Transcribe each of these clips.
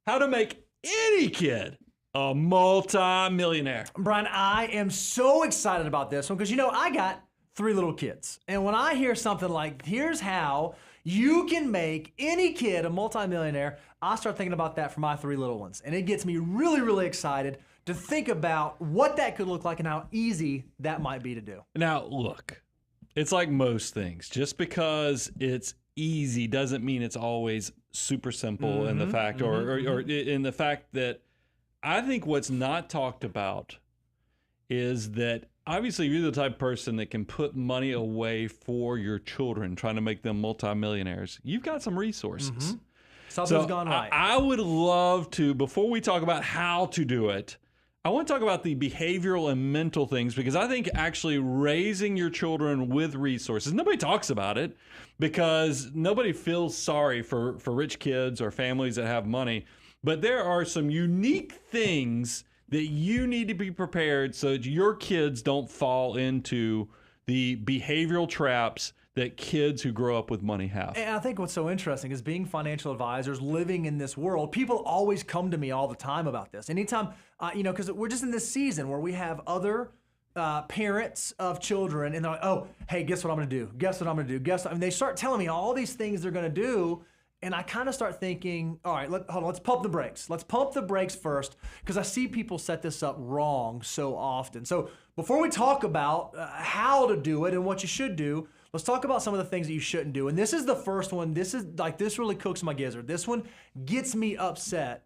how to make any kid a multi-millionaire. Brian, I am so excited about this one because, you know, I got 3 little kids. And when I hear something like, here's how you can make any kid a multi-millionaire, I start thinking about that for my 3 little ones. And it gets me really, really excited to think about what that could look like and how easy that might be to do. Now, look, it's like most things. Just because it's easy doesn't mean it's always super simple in the fact, or in the fact that I think what's not talked about is that obviously you're the type of person that can put money away for your children, trying to make them multimillionaires. You've got some resources. Something's gone right. I would love to, before we talk about how to do it, I want to talk about the behavioral and mental things, because I think actually raising your children with resources, nobody talks about it because nobody feels sorry for rich kids or families that have money. But there are some unique things that you need to be prepared so that your kids don't fall into the behavioral traps that kids who grow up with money have. And I think what's so interesting is being financial advisors, living in this world, people always come to me all the time about this. Anytime, because we're just in this season where we have other parents of children and they're like, oh, hey, guess what I'm gonna do? Guess what I'm gonna do? Guess what? And they start telling me all these things they're gonna do. And I kind of start thinking, all right, hold on, let's pump the brakes. Let's pump the brakes first, because I see people set this up wrong so often. So before we talk about how to do it and what you should do, let's talk about some of the things that you shouldn't do. And this is the first one. This really cooks my gizzard. This one gets me upset.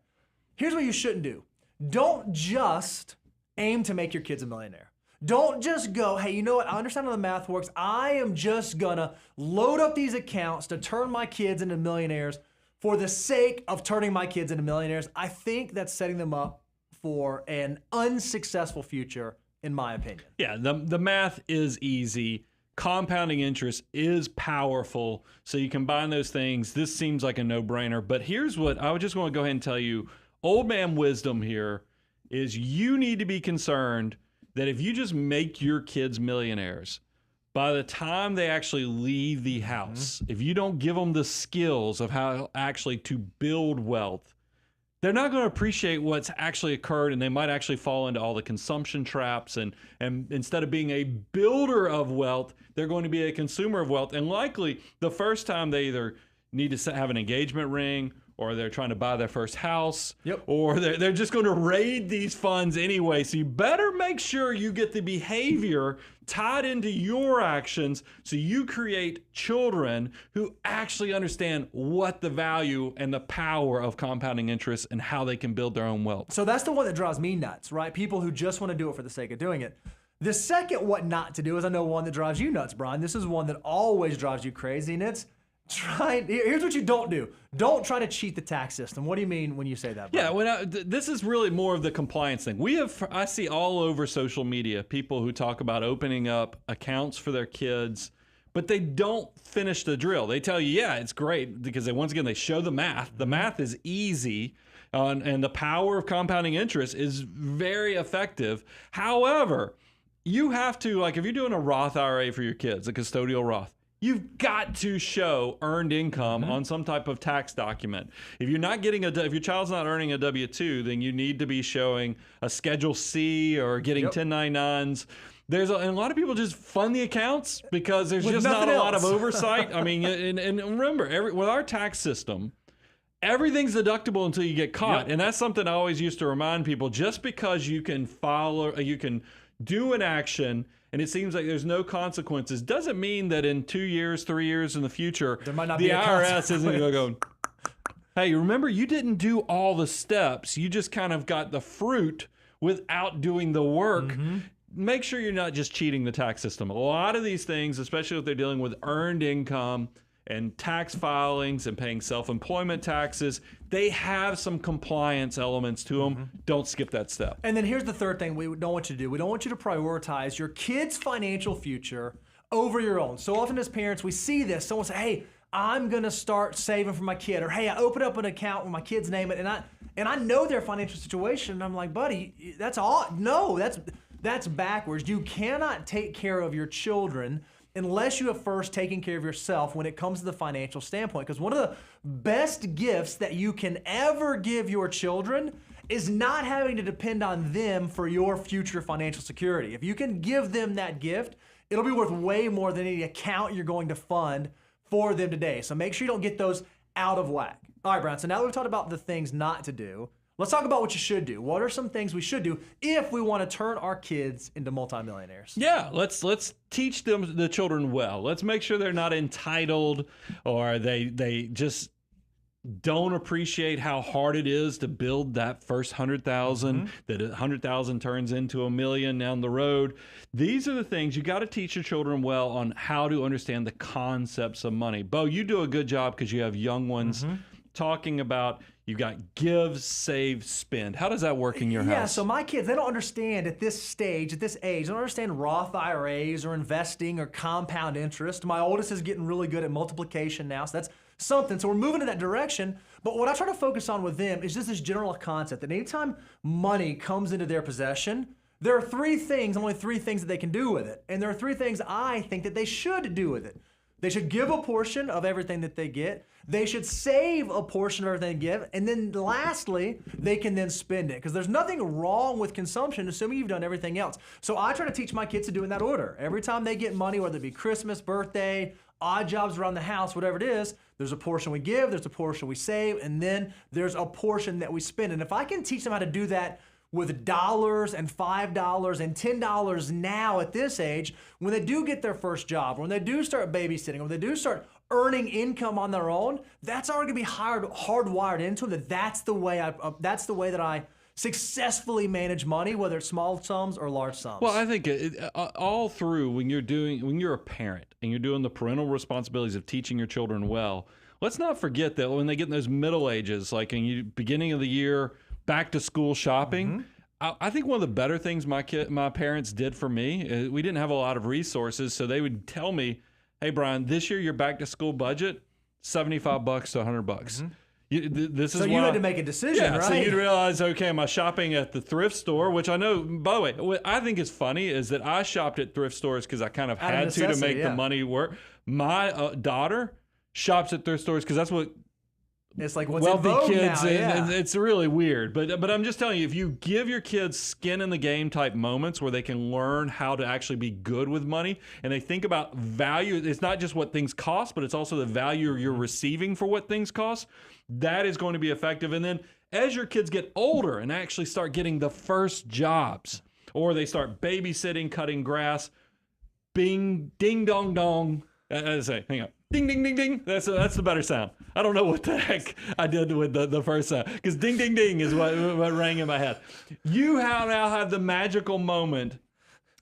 Here's what you shouldn't do. Don't just aim to make your kids a millionaire. Don't just go, hey, you know what? I understand how the math works. I am just gonna load up these accounts to turn my kids into millionaires for the sake of turning my kids into millionaires. I think that's setting them up for an unsuccessful future, in my opinion. Yeah, the math is easy. Compounding interest is powerful. So you combine those things. This seems like a no-brainer. But here's what I just want to go ahead and tell you. Old man wisdom here is you need to be concerned that if you just make your kids millionaires, by the time they actually leave the house, if you don't give them the skills of how actually to build wealth, they're not going to appreciate what's actually occurred, and they might actually fall into all the consumption traps. And instead of being a builder of wealth, they're going to be a consumer of wealth. And likely the first time they either need to have an engagement ring, or they're trying to buy their first house, or they're just going to raid these funds anyway. So you better make sure you get the behavior tied into your actions so you create children who actually understand what the value and the power of compounding interest and how they can build their own wealth. So that's the one that drives me nuts, right? People who just want to do it for the sake of doing it. The second what not to do is, I know one that drives you nuts, Brian. This is one that always drives you crazy, and it's here's what you don't do. Don't try to cheat the tax system. What do you mean when you say that, Brian? Yeah, this is really more of the compliance thing. I see all over social media people who talk about opening up accounts for their kids, but they don't finish the drill. They tell you, yeah, it's great, because they show the math. The math is easy, and the power of compounding interest is very effective. However, you have to, like if you're doing a Roth IRA for your kids, a custodial Roth, you've got to show earned income on some type of tax document. If you're not getting if your child's not earning a W-2, then you need to be showing a Schedule C or getting 1099s. And a lot of people just fund the accounts because there's just not a lot of oversight. I mean, and remember, with our tax system, everything's deductible until you get caught. And that's something I always used to remind people. Just because you can do an action and it seems like there's no consequences, doesn't mean that in 2 years, 3 years in the future, the IRS isn't going to go, hey, remember, you didn't do all the steps. You just kind of got the fruit without doing the work. Make sure you're not just cheating the tax system. A lot of these things, especially if they're dealing with earned income and tax filings and paying self-employment taxes, they have some compliance elements to them. Don't skip that step. And then here's the third thing we don't want you to do. We don't want you to prioritize your kid's financial future over your own. So often as parents, we see this. Someone say, hey, I'm gonna start saving for my kid, or hey, I open up an account with my kid's name, and I know their financial situation, and I'm like, buddy, that's all. No, that's backwards. You cannot take care of your children unless you have first taken care of yourself when it comes to the financial standpoint. Because one of the best gifts that you can ever give your children is not having to depend on them for your future financial security. If you can give them that gift, it'll be worth way more than any account you're going to fund for them today. So make sure you don't get those out of whack. All right, Brian, so now that we've talked about the things not to do, let's talk about what you should do. What are some things we should do if we want to turn our kids into multimillionaires? Yeah, let's teach them, the children, well. Let's make sure they're not entitled, or they just don't appreciate how hard it is to build that first 100,000, that 100,000 turns into $1 million down the road. These are the things you got to teach your children well on, how to understand the concepts of money. Bo, you do a good job because you have young ones talking about, you've got give, save, spend. How does that work in your house? Yeah, so my kids, they don't understand at this stage, at this age, they don't understand Roth IRAs or investing or compound interest. My oldest is getting really good at multiplication now, so that's something. So we're moving in that direction. But what I try to focus on with them is just this general concept that anytime money comes into their possession, there are three things, only three things that they can do with it. And there are three things I think that they should do with it. They should give a portion of everything that they get. They should save a portion of everything they give. And then lastly, they can then spend it. Because there's nothing wrong with consumption, assuming you've done everything else. So I try to teach my kids to do in that order. Every time they get money, whether it be Christmas, birthday, odd jobs around the house, whatever it is, there's a portion we give, there's a portion we save, and then there's a portion that we spend. And if I can teach them how to do that with dollars and $5 and $10 now at this age, when they do get their first job, when they do start babysitting, when they do start earning income on their own, that's already gonna be hardwired into them. That's the way that I successfully manage money, whether it's small sums or large sums. Well, I think all through, when you're a parent and you're doing the parental responsibilities of teaching your children well, let's not forget that when they get in those middle ages, like in the beginning of the year, back to school shopping, I think one of the better things my parents did for me, we didn't have a lot of resources, so they would tell me, hey, Brian, this year your back to school budget, $75 to $100. So you had to make a decision, right? So you'd realize, okay, am I shopping at the thrift store? Which I know, by the way, what I think is funny is that I shopped at thrift stores because I kind of had to make the money work. My daughter shops at thrift stores because that's what it's like what's wealthy in vogue kids, now, and it's really weird. But I'm just telling you, if you give your kids skin in the game type moments where they can learn how to actually be good with money, and they think about value, it's not just what things cost, but it's also the value you're receiving for what things cost. That is going to be effective. And then as your kids get older and actually start getting the first jobs, or they start babysitting, cutting grass, bing, ding, dong, dong. Hang on. Ding, ding, ding, ding. That's the better sound. I don't know what the heck I did with the first sound, because ding, ding, ding is what rang in my head. You now have the magical moment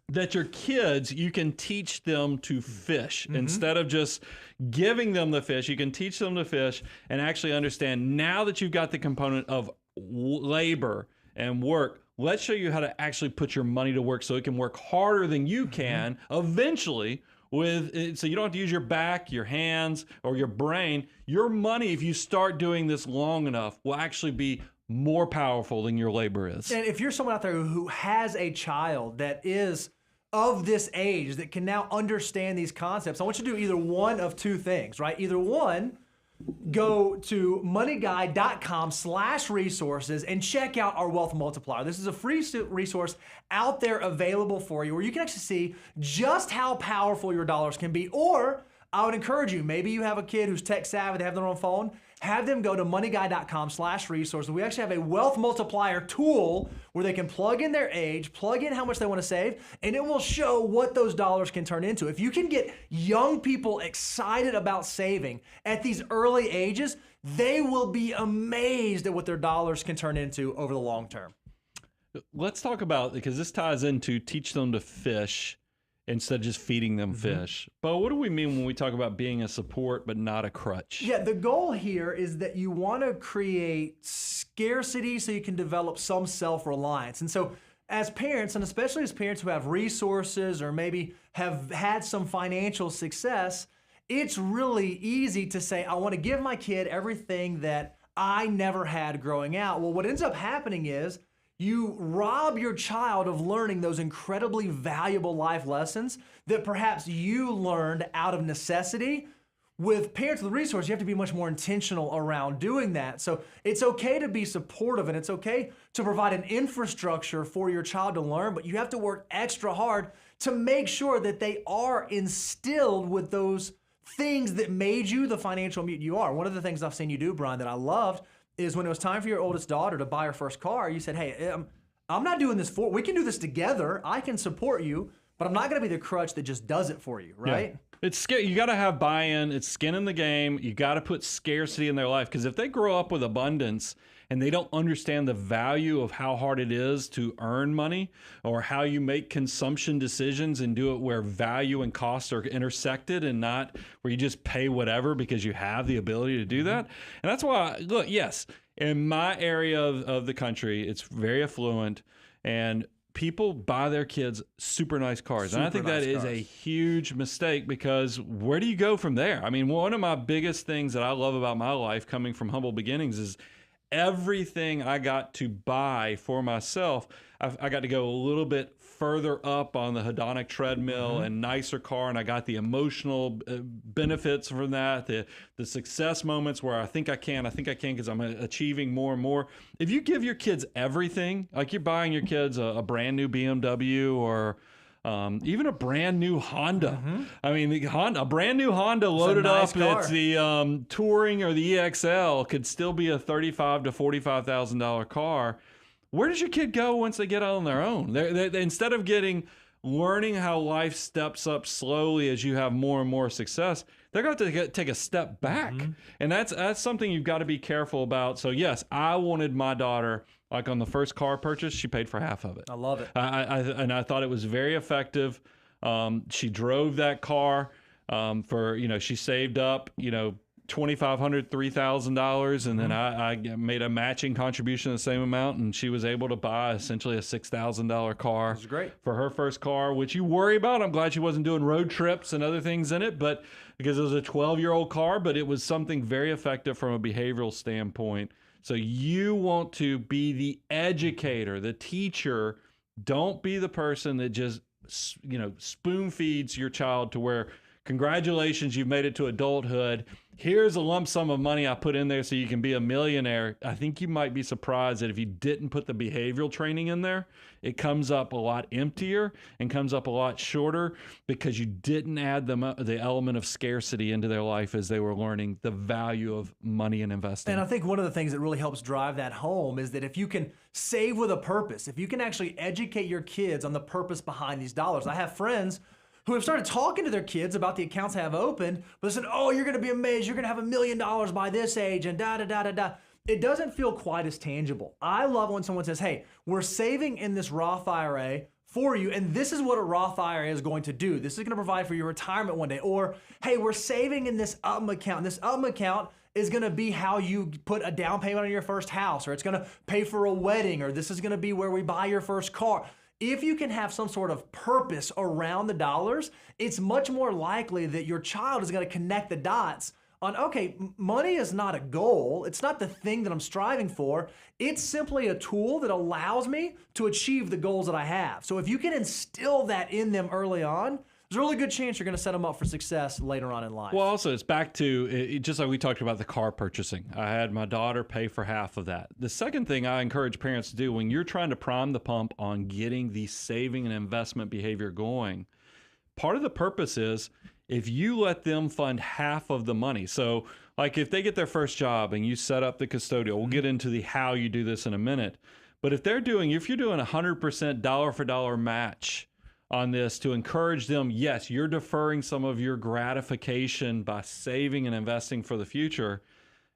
that your kids, you can teach them to fish. Instead of just giving them the fish, you can teach them to fish and actually understand, now that you've got the component of labor and work, let's show you how to actually put your money to work so it can work harder than you can eventually. So you don't have to use your back, your hands, or your brain. Your money, if you start doing this long enough, will actually be more powerful than your labor is. And if you're someone out there who has a child that is of this age that can now understand these concepts, I want you to do either one of two things, right? Either one, go to moneyguy.com/resources and check out our wealth multiplier. This is a free resource out there available for you where you can actually see just how powerful your dollars can be. Or I would encourage you, maybe you have a kid who's tech savvy, they have their own phone, have them go to moneyguy.com/resources. We actually have a wealth multiplier tool where they can plug in their age, plug in how much they want to save, and it will show what those dollars can turn into. If you can get young people excited about saving at these early ages, they will be amazed at what their dollars can turn into over the long term. Let's talk about, because this ties into teach them to fish instead of just feeding them fish. But what do we mean when we talk about being a support but not a crutch? Yeah, the goal here is that you want to create scarcity so you can develop some self-reliance. And so as parents, and especially as parents who have resources or maybe have had some financial success, it's really easy to say, I want to give my kid everything that I never had growing out. Well, what ends up happening is you rob your child of learning those incredibly valuable life lessons that perhaps you learned out of necessity. With parents with resources, you have to be much more intentional around doing that. So it's okay to be supportive and it's okay to provide an infrastructure for your child to learn, but you have to work extra hard to make sure that they are instilled with those things that made you the financial mutant you are. One of the things I've seen you do, Brian, that I loved is when it was time for your oldest daughter to buy her first car, you said, hey, I'm not doing this we can do this together. I can support you, but I'm not going to be the crutch that just does it for you, right? Yeah. It's you got to have buy-in. It's skin in the game. You got to put scarcity in their life, because if they grow up with abundance and they don't understand the value of how hard it is to earn money, or how you make consumption decisions and do it where value and cost are intersected and not where you just pay whatever because you have the ability to do that. And that's why, look, yes, in my area of the country, it's very affluent, and people buy their kids super nice cars. And I think that is a huge mistake, because where do you go from there? I mean, one of my biggest things that I love about my life coming from humble beginnings is everything I got to buy for myself. I got to go a little bit further up on the hedonic treadmill and nicer car, and I got the emotional benefits from that, the success moments where I think I can because I'm achieving more and more. If you give your kids everything, like you're buying your kids a brand new BMW or even a brand new Honda. I mean, a brand new Honda loaded up. It's the Touring or the EXL could still be a $35,000 to $45,000 car. Where does your kid go once they get out on their own? They instead of learning how life steps up slowly as you have more and more success, they're going to take a step back. And that's something you've got to be careful about. So yes, I wanted my daughter, like on the first car purchase, she paid for half of it. I love it. And I thought it was very effective. She drove that car for, she saved up, $2,500, $3,000, and then I made a matching contribution of the same amount, and she was able to buy essentially a $6,000 car. That's great. For her first car, which you worry about. I'm glad she wasn't doing road trips and other things in it, but because it was a 12-year-old car, but it was something very effective from a behavioral standpoint. So you want to be the educator, the teacher. Don't be the person that just, spoon feeds your child to where, congratulations, you've made it to adulthood. Here's a lump sum of money I put in there so you can be a millionaire. I think you might be surprised that if you didn't put the behavioral training in there, it comes up a lot emptier and comes up a lot shorter, because you didn't add the element of scarcity into their life as they were learning the value of money and investing. And I think one of the things that really helps drive that home is that if you can save with a purpose, if you can actually educate your kids on the purpose behind these dollars. I have friends who have started talking to their kids about the accounts they have opened, but they said, oh, you're going to be amazed. You're going to have $1 million by this age and da-da-da-da-da. It doesn't feel quite as tangible. I love when someone says, hey, we're saving in this Roth IRA for you, and this is what a Roth IRA is going to do. This is going to provide for your retirement one day. Or, hey, we're saving in this account. This account is going to be how you put a down payment on your first house, or it's going to pay for a wedding, or this is going to be where we buy your first car. If you can have some sort of purpose around the dollars, it's much more likely that your child is going to connect the dots on, okay, money is not a goal. It's not the thing that I'm striving for. It's simply a tool that allows me to achieve the goals that I have. So if you can instill that in them early on, there's a really good chance you're going to set them up for success later on in life. Well, also, it's back to, just like we talked about the car purchasing. I had my daughter pay for half of that. The second thing I encourage parents to do when you're trying to prime the pump on getting the saving and investment behavior going, part of the purpose is if you let them fund half of the money. So like if they get their first job and you set up the custodial, we'll get into the how you do this in a minute. But if you're doing 100% dollar for dollar match on this to encourage them, yes, you're deferring some of your gratification by saving and investing for the future.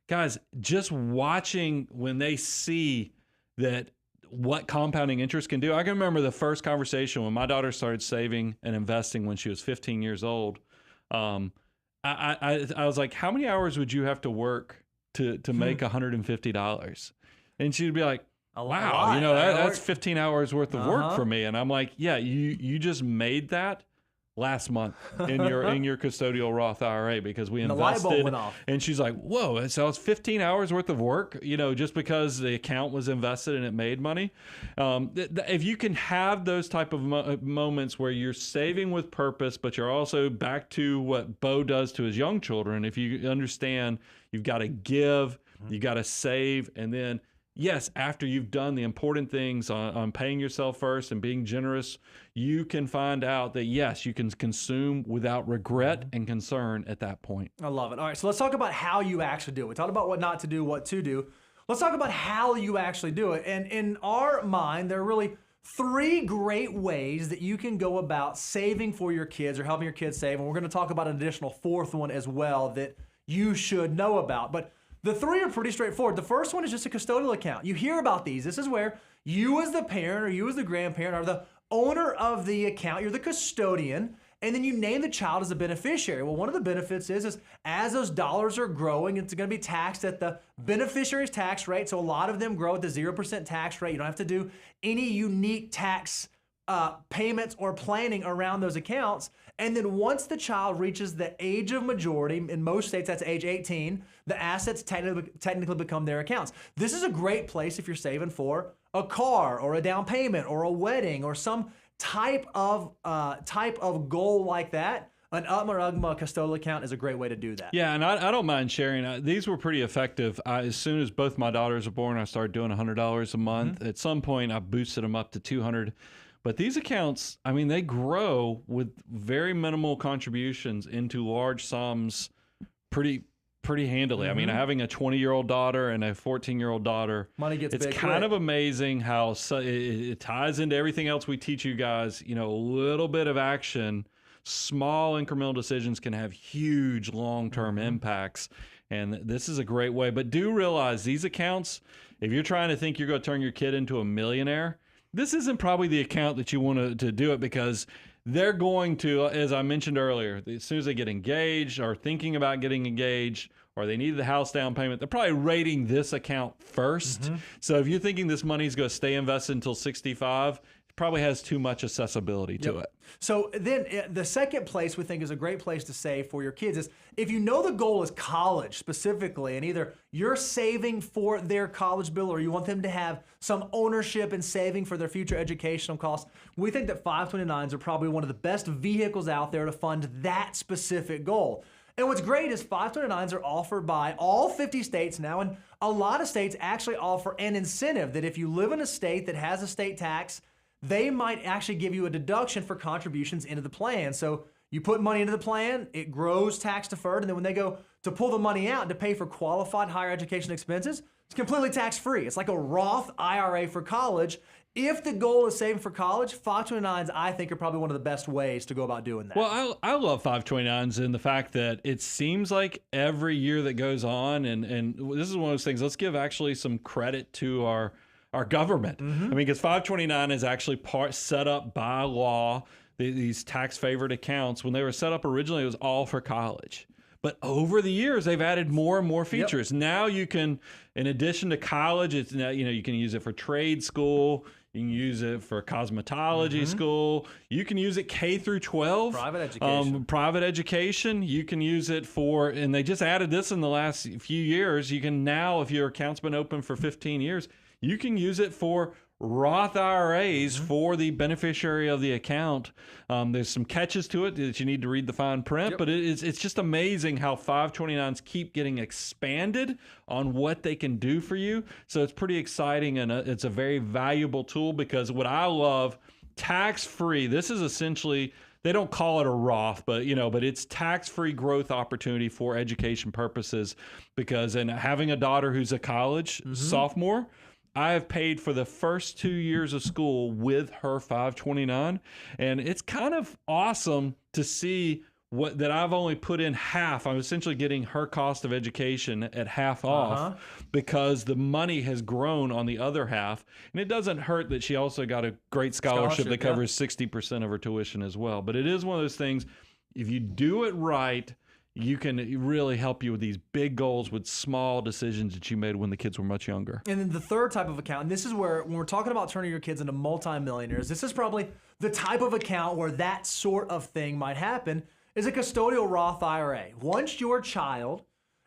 Guys, just watching when they see that what compounding interest can do. I can remember the first conversation when my daughter started saving and investing when she was 15 years old. I was like, how many hours would you have to work to make $150? And she'd be like, wow, that's 15 hours worth of work for me. And I'm like, yeah, you just made that last month in your custodial Roth IRA because we the light invested. bulb went off. And she's like, whoa, so it's 15 hours worth of work, just because the account was invested and it made money. If you can have those type of moments where you're saving with purpose, but you're also back to what Bo does to his young children, if you understand you've got to give, you got to save, and then yes, after you've done the important things on paying yourself first and being generous, you can find out that, yes, you can consume without regret and concern at that point. I love it. All right, so let's talk about how you actually do it. We talked about what not to do, what to do. Let's talk about how you actually do it. And in our mind, there are really 3 great ways that you can go about saving for your kids or helping your kids save. And we're going to talk about an additional 4th one as well that you should know about. But the 3 are pretty straightforward. The first one is just a custodial account. You hear about these. This is where you as the parent or you as the grandparent are the owner of the account. You're the custodian, and then you name the child as a beneficiary. Well, one of the benefits is as those dollars are growing, it's going to be taxed at the beneficiary's tax rate. So a lot of them grow at the 0% tax rate. You don't have to do any unique tax payments or planning around those accounts. And then once the child reaches the age of majority, in most states that's age 18, the assets technically become their accounts. This is a great place if you're saving for a car or a down payment or a wedding or some type of goal like that. An UTMA or UGMA custodial account is a great way to do that. Yeah, and I don't mind sharing. These were pretty effective. As soon as both my daughters were born, I started doing $100 a month. At some point, I boosted them up to $200. But these accounts, I mean, they grow with very minimal contributions into large sums pretty handily. I mean, having a 20-year-old daughter and a 14-year-old daughter, money gets big. It's kind of amazing how it ties into everything else we teach you guys. A little bit of action, small incremental decisions can have huge long-term impacts. And this is a great way. But do realize these accounts, if you're trying to think you're going to turn your kid into a millionaire, this isn't probably the account that you want to do it, because they're going to, as I mentioned earlier, as soon as they get engaged or thinking about getting engaged or they need the house down payment, they're probably rating this account first. So if you're thinking this money is going to stay invested until 65, it probably has too much accessibility to it. So then the second place we think is a great place to save for your kids is if you know the goal is college specifically, and either you're saving for their college bill or you want them to have some ownership and saving for their future educational costs, we think that 529s are probably one of the best vehicles out there to fund that specific goal. And what's great is 529s are offered by all 50 states now, and a lot of states actually offer an incentive that if you live in a state that has a state tax, they might actually give you a deduction for contributions into the plan. So you put money into the plan, it grows tax deferred, and then when they go to pull the money out to pay for qualified higher education expenses, it's completely tax free. It's like a Roth IRA for college. If the goal is saving for college, 529s, I think, are probably one of the best ways to go about doing that. Well, I love 529s in the fact that it seems like every year that goes on, and this is one of those things, let's give actually some credit to our government. I mean, because 529 is actually set up by law. These tax favored accounts, when they were set up originally, it was all for college. But over the years, they've added more and more features. Now you can, in addition to college, it's now, you can use it for trade school. You can use it for cosmetology school. You can use it K through 12. Private education. Private education. You can use it for, and they just added this in the last few years. You can now, if your account's been open for 15 years, you can use it for Roth IRAs for the beneficiary of the account. There's some catches to it that you need to read the fine print, but it's just amazing how 529s keep getting expanded on what they can do for you. So it's pretty exciting, and it's a very valuable tool, because what I love, tax-free, this is essentially, they don't call it a Roth, but it's tax-free growth opportunity for education purposes, because and having a daughter who's a college sophomore, I have paid for the first 2 years of school with her 529, and it's kind of awesome to see that I've only put in half. I'm essentially getting her cost of education at half off because the money has grown on the other half. And it doesn't hurt that she also got a great scholarship that covers 60% of her tuition as well. But it is one of those things, if you do it right, you can really help you with these big goals with small decisions that you made when the kids were much younger. And then the third type of account, and this is where, when we're talking about turning your kids into multimillionaires, this is probably the type of account where that sort of thing might happen, is a custodial Roth IRA. Once your child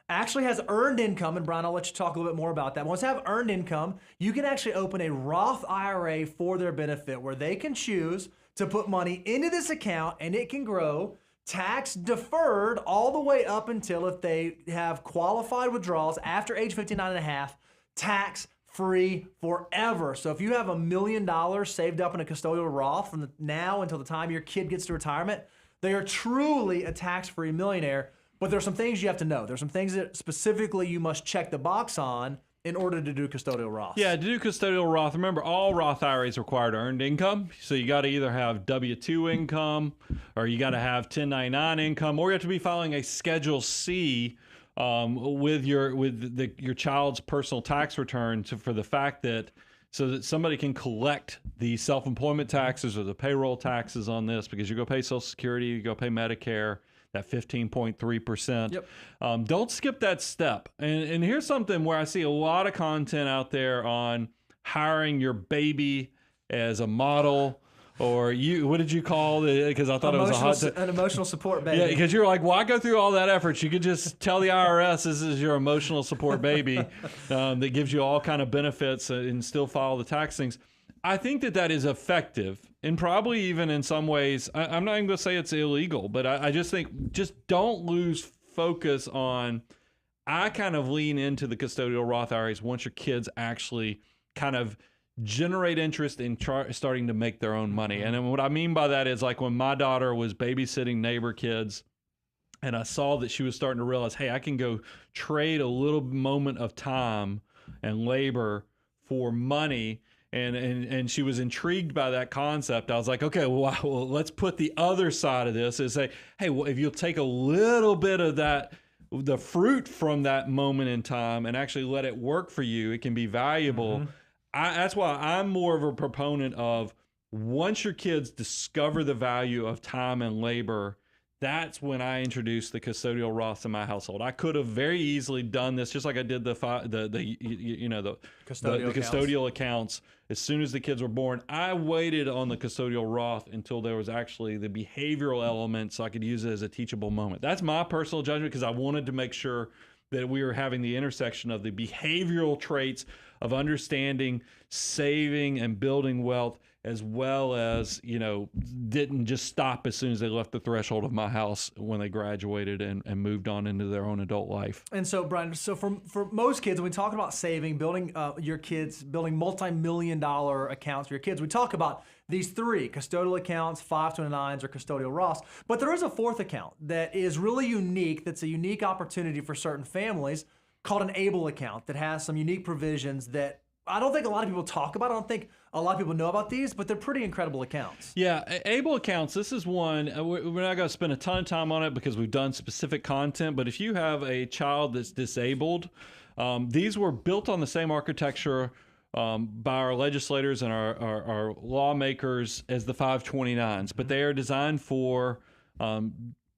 actually has earned income, and Brian, I'll let you talk a little bit more about that. Once they have earned income, you can actually open a Roth IRA for their benefit, where they can choose to put money into this account and it can grow tax deferred all the way up until, if they have qualified withdrawals after age 59 and a half, tax free forever. So if you have $1 million saved up in a custodial Roth from now until the time your kid gets to retirement, they are truly a tax-free millionaire. But there's some things you have to know. There's some things that specifically you must check the box on in order to do custodial Roths. Yeah, to do custodial Roth, remember all Roth IRAs require earned income. So you got to either have W-2 income, or you got to have 1099 income, or you have to be filing a Schedule C with your child's personal tax return for the fact that, so that somebody can collect the self-employment taxes or the payroll taxes on this, because you go pay Social Security, you go pay Medicare, that 15.3%. Yep. Don't skip that step. And here's something where I see a lot of content out there on hiring your baby as a model, or what did you call it? Because I thought it was an emotional support baby. Yeah, because you're like, why go through all that effort? You could just tell the IRS this is your emotional support baby that gives you all kind of benefits and still follow the tax things. I think that is effective, and probably even in some ways, I'm not even going to say it's illegal, but I just think, just don't lose focus on, I kind of lean into the custodial Roth IRAs once your kids actually kind of generate interest in starting to make their own money. And then what I mean by that is, like, when my daughter was babysitting neighbor kids, and I saw that she was starting to realize, hey, I can go trade a little moment of time and labor for money. And she was intrigued by that concept. I was like, okay, well, let's put the other side of this and say, hey, well, if you'll take a little bit of that, the fruit from that moment in time, and actually let it work for you, it can be valuable. That's why I'm more of a proponent of, once your kids discover the value of time and labor, that's when I introduced the custodial Roths in my household. I could have very easily done this, just like I did the custodial accounts. As soon as the kids were born, I waited on the custodial Roth until there was actually the behavioral element, so I could use it as a teachable moment. That's my personal judgment, because I wanted to make sure that we were having the intersection of the behavioral traits of understanding, saving, and building wealth, as well as, didn't just stop as soon as they left the threshold of my house when they graduated and moved on into their own adult life. And so, Brian, for most kids, when we talk about saving, building building multi-million-dollar accounts for your kids, we talk about these three: custodial accounts, 529s, or custodial Roths. But there is a fourth account that is really unique, that's a unique opportunity for certain families, called an ABLE account, that has some unique provisions that I don't think a lot of people talk about. I don't think a lot of people know about these, but they're pretty incredible accounts. Yeah, ABLE accounts, this is one, we're not going to spend a ton of time on it because we've done specific content, but if you have a child that's disabled, these were built on the same architecture by our legislators and our lawmakers as the 529s, but they are designed for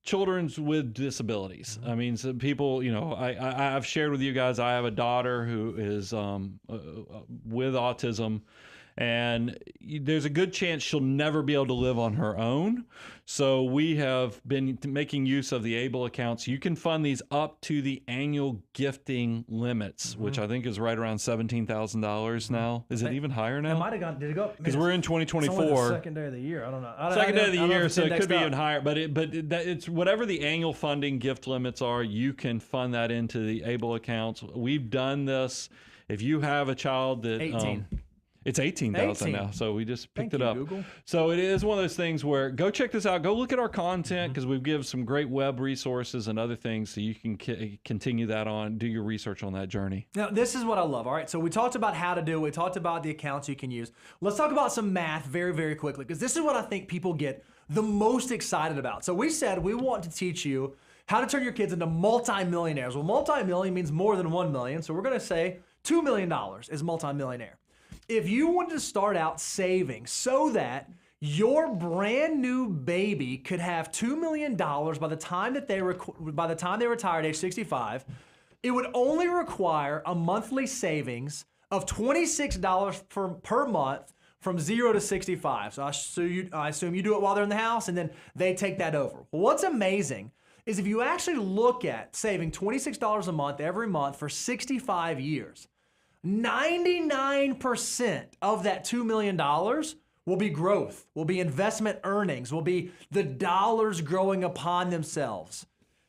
children with disabilities. I mean, some people, I've shared with you guys, I have a daughter who is with autism, and there's a good chance she'll never be able to live on her own. So we have been making use of the ABLE accounts. You can fund these up to the annual gifting limits, which I think is right around $17,000 now. Is it even higher now? It might have gone. Did it go up? Because we're in 2024. It's only the second day of the year. I don't know. Second day of the year, so it could be even higher. But it's whatever the annual funding gift limits are, you can fund that into the ABLE accounts. We've done this. If you have a child that 18. It's 18,000 now, so we just picked it up. Google. So it is one of those things where, go check this out. Go look at our content, because we've given some great web resources and other things, so you can continue that on, do your research on that journey. Now, this is what I love. All right, so we talked about how to do it. We talked about the accounts you can use. Let's talk about some math very, very quickly, because this is what I think people get the most excited about. So we said we want to teach you how to turn your kids into multi-millionaires. Well, multi-million means more than 1 million, so we're going to say $2 million is multi-millionaire. If you wanted to start out saving so that Your brand new baby could have $2 million by the time that they retire at age 65. It would only require a monthly savings of $26 per month from 0 to 65. So I assume you do it while they're in the house, and then they take that over. Well, what's amazing is if you actually look at saving $26 a month every month for 65 years, 99% of that $2 million will be growth, will be investment earnings, will be the dollars growing upon themselves.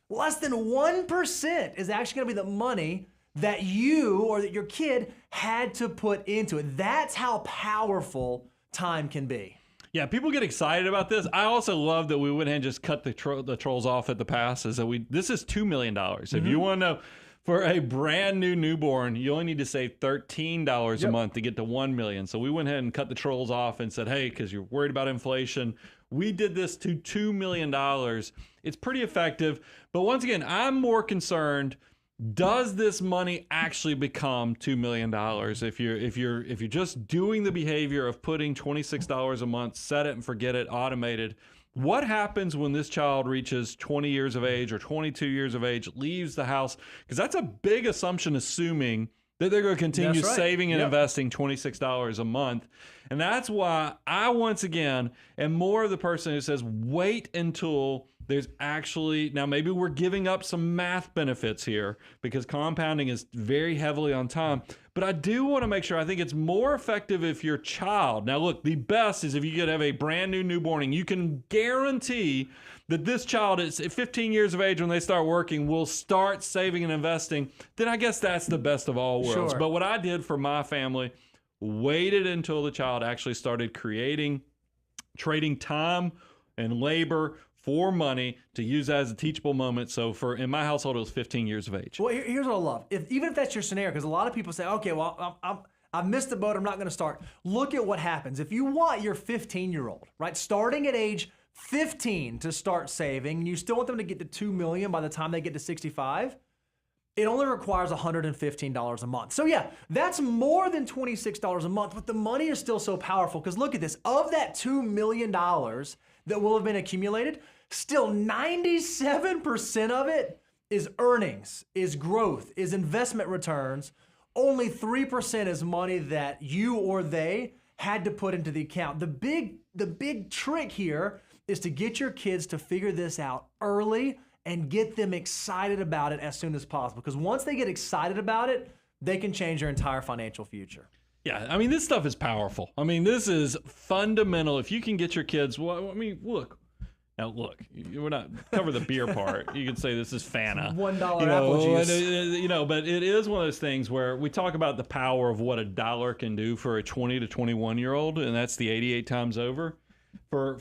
Less than 1% is actually gonna be the money that you or that your kid had to put into it. That's how powerful time can be. Yeah, people get excited about this. I also love that we went ahead and just cut the trolls off at the pass. Is that this is $2 million. If you want to know, for a brand new newborn, you only need to save $13 a month to get to $1 million. So we went ahead and cut the trolls off and said, hey, because you're worried about inflation, we did this to $2 million. It's pretty effective. But once again, I'm more concerned, does this money actually become $2 million? If you're just doing the behavior of putting $26 a month, set it and forget it, automated, what happens when this child reaches 20 years of age or 22 years of age, leaves the house? Because that's a big assumption, assuming that they're going to continue saving and investing $26 a month. And that's why I, once again, am more of the person who says, wait until there's actually, now maybe we're giving up some math benefits here because compounding is very heavily on time, but I do want to make sure, I think it's more effective if your child, now look, the best is if you could have a brand new newborn and you can guarantee that this child is at 15 years of age when they start working will start saving and investing, then I guess that's the best of all worlds. Sure. But what I did for my family, waited until the child actually started trading time and labor for money to use as a teachable moment. So in my household, it was 15 years of age. Well, here's what I love. Even if that's your scenario, because a lot of people say, okay, well, I've missed the boat, I'm not gonna start. Look at what happens. If you want your 15-year-old, right, starting at age 15 to start saving, and you still want them to get to 2 million by the time they get to 65, it only requires $115 a month. So yeah, that's more than $26 a month, but the money is still so powerful because look at this. Of that $2 million that will have been accumulated, still 97% of it is earnings, is growth, is investment returns. Only 3% is money that you or they had to put into the account. The big trick here is to get your kids to figure this out early and get them excited about it as soon as possible. Because once they get excited about it, they can change their entire financial future. Yeah, I mean, this stuff is powerful. I mean, this is fundamental. If you can get your kids, well, I mean, look, we're not cover the beer part. You could say this is Fanta. $1 apple juice. But it is one of those things where we talk about the power of what a dollar can do for a 20 to 21-year-old, and that's the 88 times over. For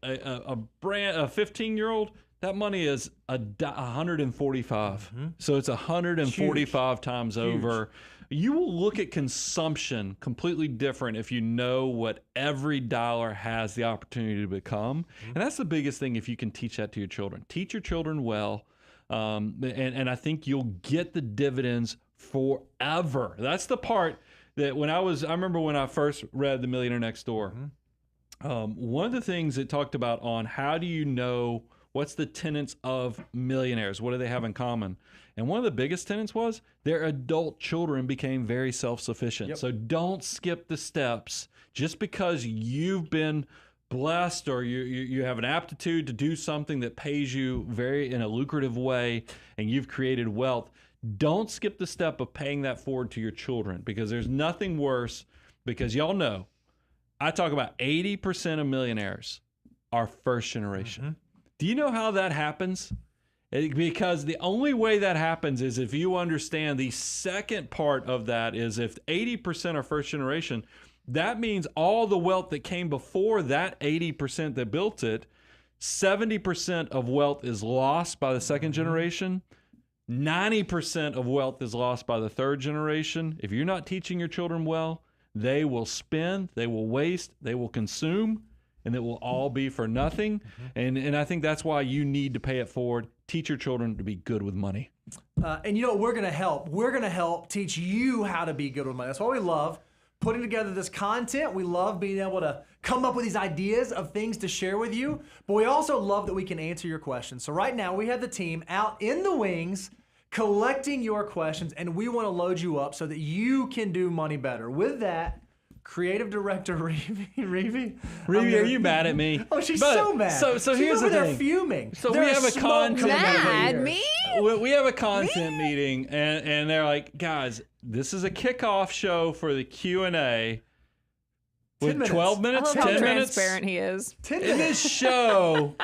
a 15-year-old, that money is 145. So it's 145 times over. You will look at consumption completely different if you know what every dollar has the opportunity to become. And that's the biggest thing if you can teach that to your children. Teach your children well, and I think you'll get the dividends forever. That's the part that I remember when I first read The Millionaire Next Door, one of the things it talked about on how do you know what's the tenets of millionaires? What do they have in common? And one of the biggest tenets was their adult children became very self-sufficient. Yep. So don't skip the steps just because you've been blessed or you have an aptitude to do something that pays you in a lucrative way and you've created wealth. Don't skip the step of paying that forward to your children because there's nothing worse because y'all know, I talk about 80% of millionaires are first generation. Do you know how that happens? Because the only way that happens is if you understand the second part of that is if 80% are first generation, that means all the wealth that came before that 80% that built it, 70% of wealth is lost by the second generation. 90% of wealth is lost by the third generation. If you're not teaching your children well, they will spend, they will waste, they will consume, and it will all be for nothing. And I think that's why you need to pay it forward. Teach your children to be good with money. And you know what, we're going to help. We're going to help teach you how to be good with money. That's why we love putting together this content. We love being able to come up with these ideas of things to share with you, but we also love that we can answer your questions. So right now we have the team out in the wings collecting your questions, and we want to load you up so that you can do money better. With that, Creative Director Reevy, are you mad at me? Oh, she's so mad. So she's here's over the there thing. fuming. So There's we have a smoke content coming out of Mad here. me? We have a content meeting, and they're like, guys, this is a kickoff show for the Q&A. With 10 12 I minutes, love how 10 minutes transparent he is. 10 in minutes. this show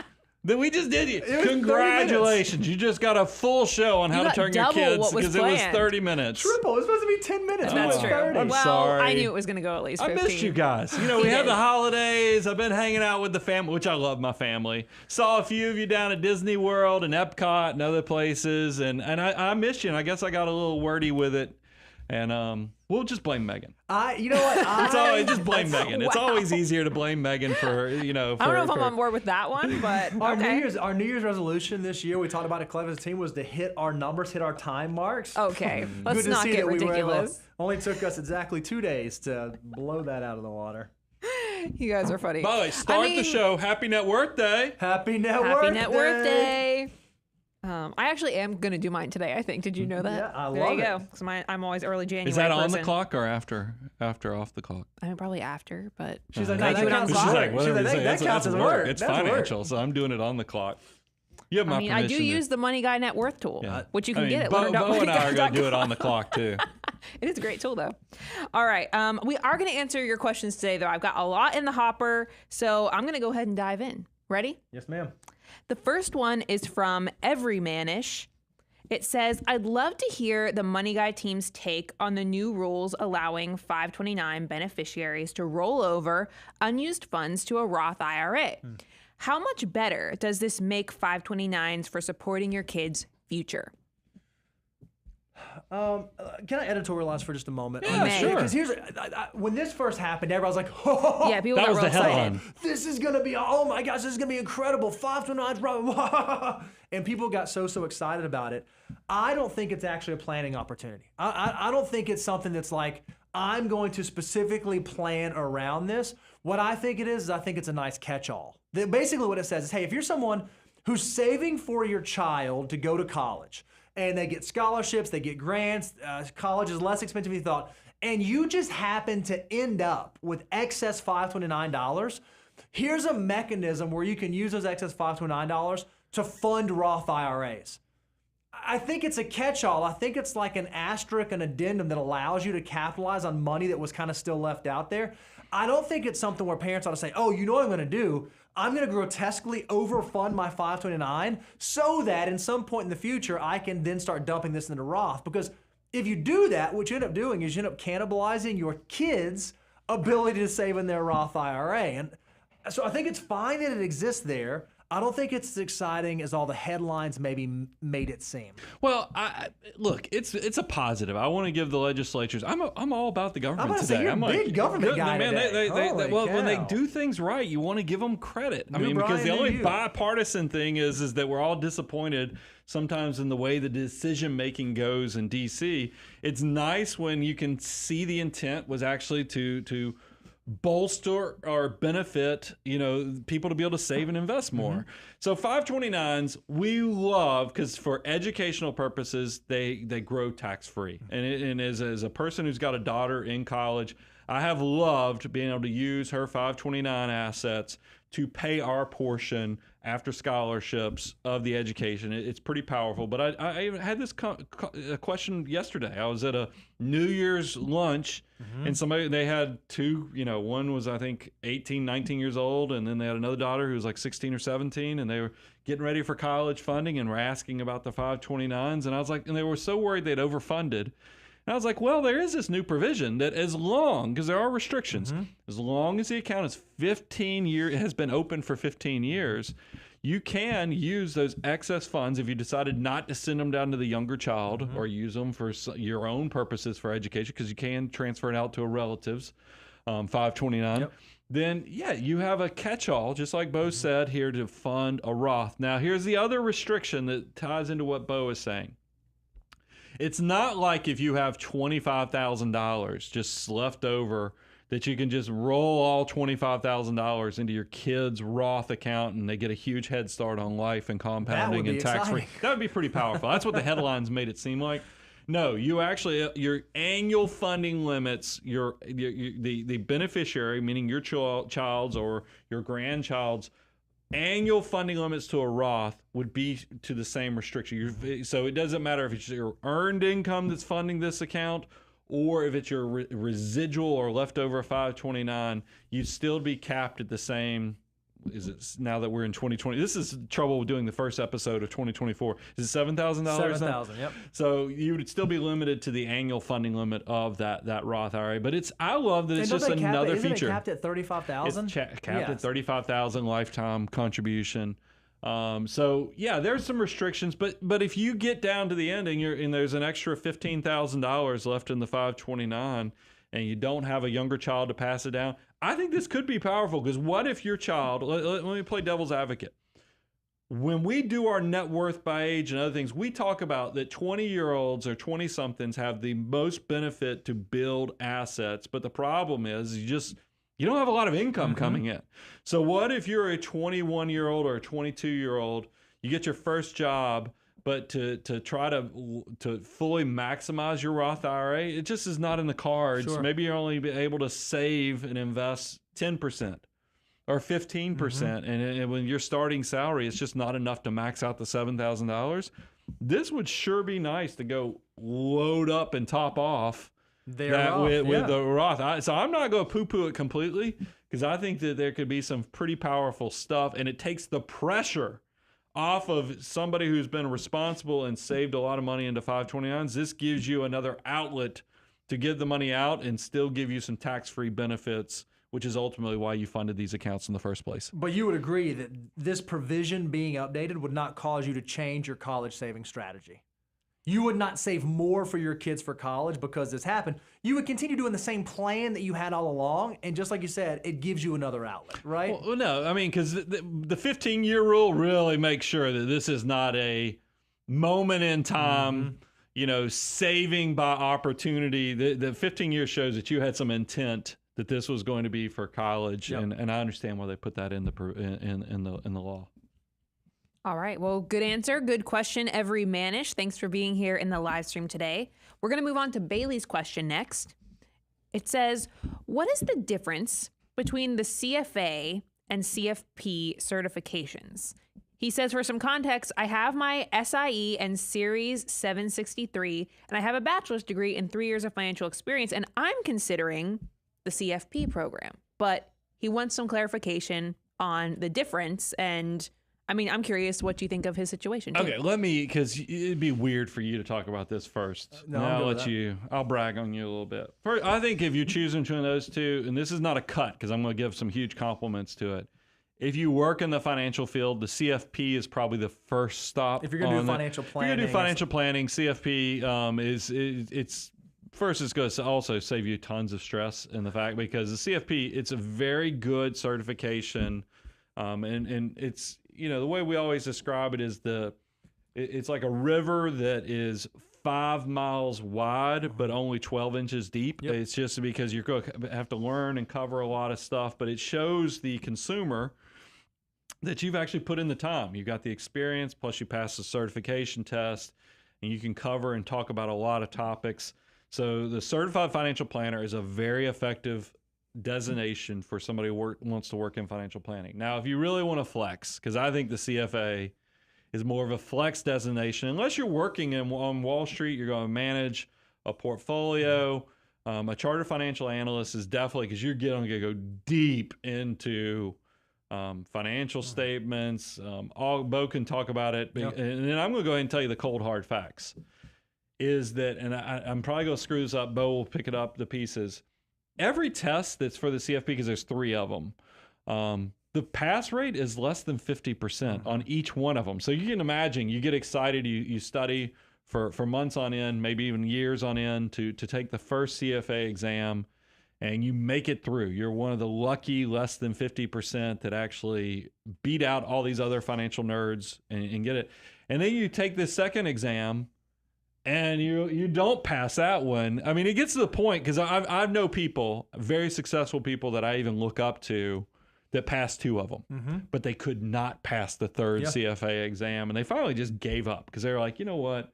that we just did. was 30 Congratulations. You just got a full show on how to got turn your double kids what was because it was planned. 30 minutes. Triple. It's supposed to be 10 minutes. That's Now true. it's 30. I'm Well, sorry. I knew it was going to go at least 15. I missed you guys. You know, we You had did. the holidays. I've been hanging out with the family, which I love my family. Saw a few of you down at Disney World and Epcot and other places. And I missed you. And I guess I got a little wordy with it. And we'll just blame Megan. You know what? It's always just blame Megan. It's always easier to blame Megan for, you know. I don't know if I'm on board with that one, but Our okay. New Year's resolution this year, we talked about it clever as a team, was to hit our numbers, hit our time marks. Okay, let's Good to not see get that we were able. ridiculous. Only took us exactly 2 days to blow that out of the water. You guys are funny. By the way, start the show. Happy Net Worth Day. Happy Network Happy Net Worth Day. I actually am going to do mine today, I think. Did you know that? Yeah, I there love you it. go. Because I'm always early January. Is that on the person. clock or after off the clock? I mean, probably after, but She's like, Can I no, do it that on the counts as clock? work. She's like, whatever She's you like, say, that counts as that's work. It's That's financial, work. so I'm doing it on the clock. You have my I mean, I do permission to- use the Money Guy Net Worth tool, Yeah. which you can I mean, get at Bo and I are going to do it leonard.moneyguy.com. on the clock too. It is a great tool, though. All right. We are going to answer your questions today, though. I've got a lot in the hopper, so I'm going to go ahead and dive in. Ready? Yes, ma'am. The first one is from Everymanish. It says, I'd love to hear the Money Guy team's take on the new rules allowing 529 beneficiaries to roll over unused funds to a Roth IRA. How much better does this make 529s for supporting your kids' future? Can I editorialize for just a moment? Yeah, sure. Because here's when this first happened, everybody was like, "Oh, Yeah, people That got was real the excited. headline. this is gonna be, oh my gosh, this is gonna be incredible. 529, and people got so excited about it. I don't think it's actually a planning opportunity. I don't think it's something that's like, I'm going to specifically plan around this. What I think it is I think it's a nice catch-all. Basically what it says is, hey, if you're someone who's saving for your child to go to college, and they get scholarships, they get grants, college is less expensive than you thought, and you just happen to end up with excess $529, here's a mechanism where you can use those excess $529 to fund Roth IRAs. I think it's a catch-all. I think it's like an asterisk, an addendum that allows you to capitalize on money that was kind of still left out there. I don't think it's something where parents ought to say, oh, you know what I'm going to do? I'm going to grotesquely overfund my 529 so that in some point in the future, I can then start dumping this into Roth. Because if you do that, what you end up doing is you end up cannibalizing your kids' ability to save in their Roth IRA. And so I think it's fine that it exists there. I don't think it's as exciting as all the headlines maybe made it seem. Well, look, it's a positive. I want to give the legislatures. I'm all about the government I'm about to today. say, you're I'm a big government guy man, today. Holy well, when they cow. do things right, you want to give them credit. I New mean, because Brian, the new only you. bipartisan thing is that we're all disappointed sometimes in the way the decision making goes in D.C. It's nice when you can see the intent was actually to bolster or benefit, people to be able to save and invest more. So 529s, we love because for educational purposes, they grow tax free. And as a person who's got a daughter in college, I have loved being able to use her 529 assets to pay our portion after scholarships of the education. It's pretty powerful. But I had this question yesterday. I was at a New Year's lunch, and they had two, one was, I think, 18, 19 years old, and then they had another daughter who was like 16 or 17, and they were getting ready for college funding and were asking about the 529s. And I was like, and they were so worried they'd overfunded. And I was like, well, there is this new provision that as long, because there are restrictions, as long as the account is 15 years, it has been open for 15 years, you can use those excess funds if you decided not to send them down to the younger child or use them for your own purposes for education, because you can transfer it out to a relative's 529. Yep. Then, yeah, you have a catch-all, just like Bo said here, to fund a Roth. Now, here's the other restriction that ties into what Bo is saying. It's not like if you have $25,000 just left over that you can just roll all $25,000 into your kid's Roth account and they get a huge head start on life and compounding and tax-free. That would be pretty powerful. That's what the headlines made it seem like. No, you actually, your annual funding limits, the beneficiary, meaning your child's or your grandchild's annual funding limits to a Roth would be to the same restriction. So it doesn't matter if it's your earned income that's funding this account or if it's your residual or leftover 529, you'd still be capped at the same. Is it now that we're in 2020? This is trouble with doing the first episode of 2024. Is it $7,000? $7,000. Yep. So you would still be limited to the annual funding limit of that Roth IRA. But I love that it's just another feature. Isn't it capped at $35,000? It's capped at $35,000 lifetime contribution. So yeah, there's some restrictions, but if you get down to the end and there's an extra $15,000 left in the 529 and you don't have a younger child to pass it down, I think this could be powerful because what if your child, let me play devil's advocate. When we do our net worth by age and other things, we talk about that 20-year-olds or 20-somethings have the most benefit to build assets. But the problem is you don't have a lot of income coming in. So what if you're a 21-year-old or a 22-year-old, you get your first job, but to try to fully maximize your Roth IRA, it just is not in the cards. Sure. Maybe you're only able to save and invest 10% or 15%. And when your starting salary, it's just not enough to max out the $7,000. This would sure be nice to go load up and top off with the Roth. So I'm not going to poo-poo it completely because I think that there could be some pretty powerful stuff, and it takes the pressure off of somebody who's been responsible and saved a lot of money into 529s. This gives you another outlet to get the money out and still give you some tax-free benefits, which is ultimately why you funded these accounts in the first place. But you would agree that this provision being updated would not cause you to change your college saving strategy. You would not save more for your kids for college because this happened. You would continue doing the same plan that you had all along, and just like you said, it gives you another outlet, right? Well no, I mean, because the 15-year rule really makes sure that this is not a moment in time, saving by opportunity. The 15 years shows that you had some intent that this was going to be for college, and I understand why they put that in the law. All right. Well, good answer. Good question, Every Manish. Thanks for being here in the live stream today. We're going to move on to Bailey's question next. It says, what is the difference between the CFA and CFP certifications? He says, for some context, I have my SIE and Series 763, and I have a bachelor's degree in 3 years of financial experience, and I'm considering the CFP program. But he wants some clarification on the difference, and I mean, I'm curious what you think of his situation, too. Okay, because it'd be weird for you to talk about this first. I'll brag on you a little bit. First, I think if you're choosing between those two, and this is not a cut because I'm going to give some huge compliments to it. If you work in the financial field, the CFP is probably the first stop. If you're going to do financial planning. If you're going to do financial planning, CFP it's going to also save you tons of stress in the fact because the CFP, it's a very good certification, and it's, the way we always describe it is it's like a river that is 5 miles wide, but only 12 inches deep. Yep. It's just because you're going to have to learn and cover a lot of stuff, but it shows the consumer that you've actually put in the time. You've got the experience, plus you pass the certification test, and you can cover and talk about a lot of topics. So the Certified Financial Planner is a very effective designation for somebody who wants to work in financial planning. Now, if you really want to flex, because I think the CFA is more of a flex designation, unless you're working on Wall Street, you're going to manage a portfolio. A chartered financial analyst is definitely, because you're going to go deep into financial statements. Bo can talk about it. Yep. And then I'm going to go ahead and tell you the cold hard facts. Is that, and I'm probably going to screw this up, Bo will pick it up, the pieces. Every test that's for the CFP, because there's 3 of them, the pass rate is less than 50% on each one of them. So you can imagine, you get excited, you study for months on end, maybe even years on end to take the first CFA exam, and you make it through. You're one of the lucky less than 50% that actually beat out all these other financial nerds and get it. And then you take this second exam, and you don't pass that one. I mean, it gets to the point because I know people, very successful people that I even look up to that passed 2 of them, but they could not pass the 3rd CFA exam, and they finally just gave up because they were like, you know what?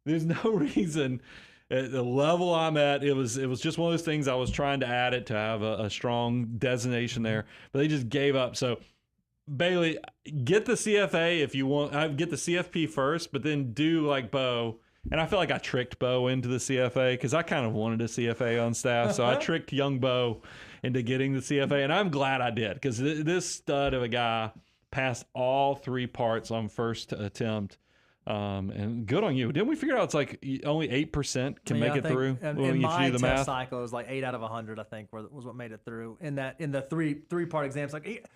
There's no reason. At the level I'm at, it was just one of those things. I was trying to add it to have a strong designation there, but they just gave up. So, Bailey, get the CFA if you want. Get the CFP first, but then do like Bo. And I feel like I tricked Bo into the CFA because I kind of wanted a CFA on staff. So I tricked young Bo into getting the CFA. And I'm glad I did because this stud of a guy passed all 3 parts on first attempt. And good on you. Didn't we figure out it's like only 8% can make it through? In my test cycle, it was like 8 out of 100, I think, was what made it through. In the three-part exams. Like,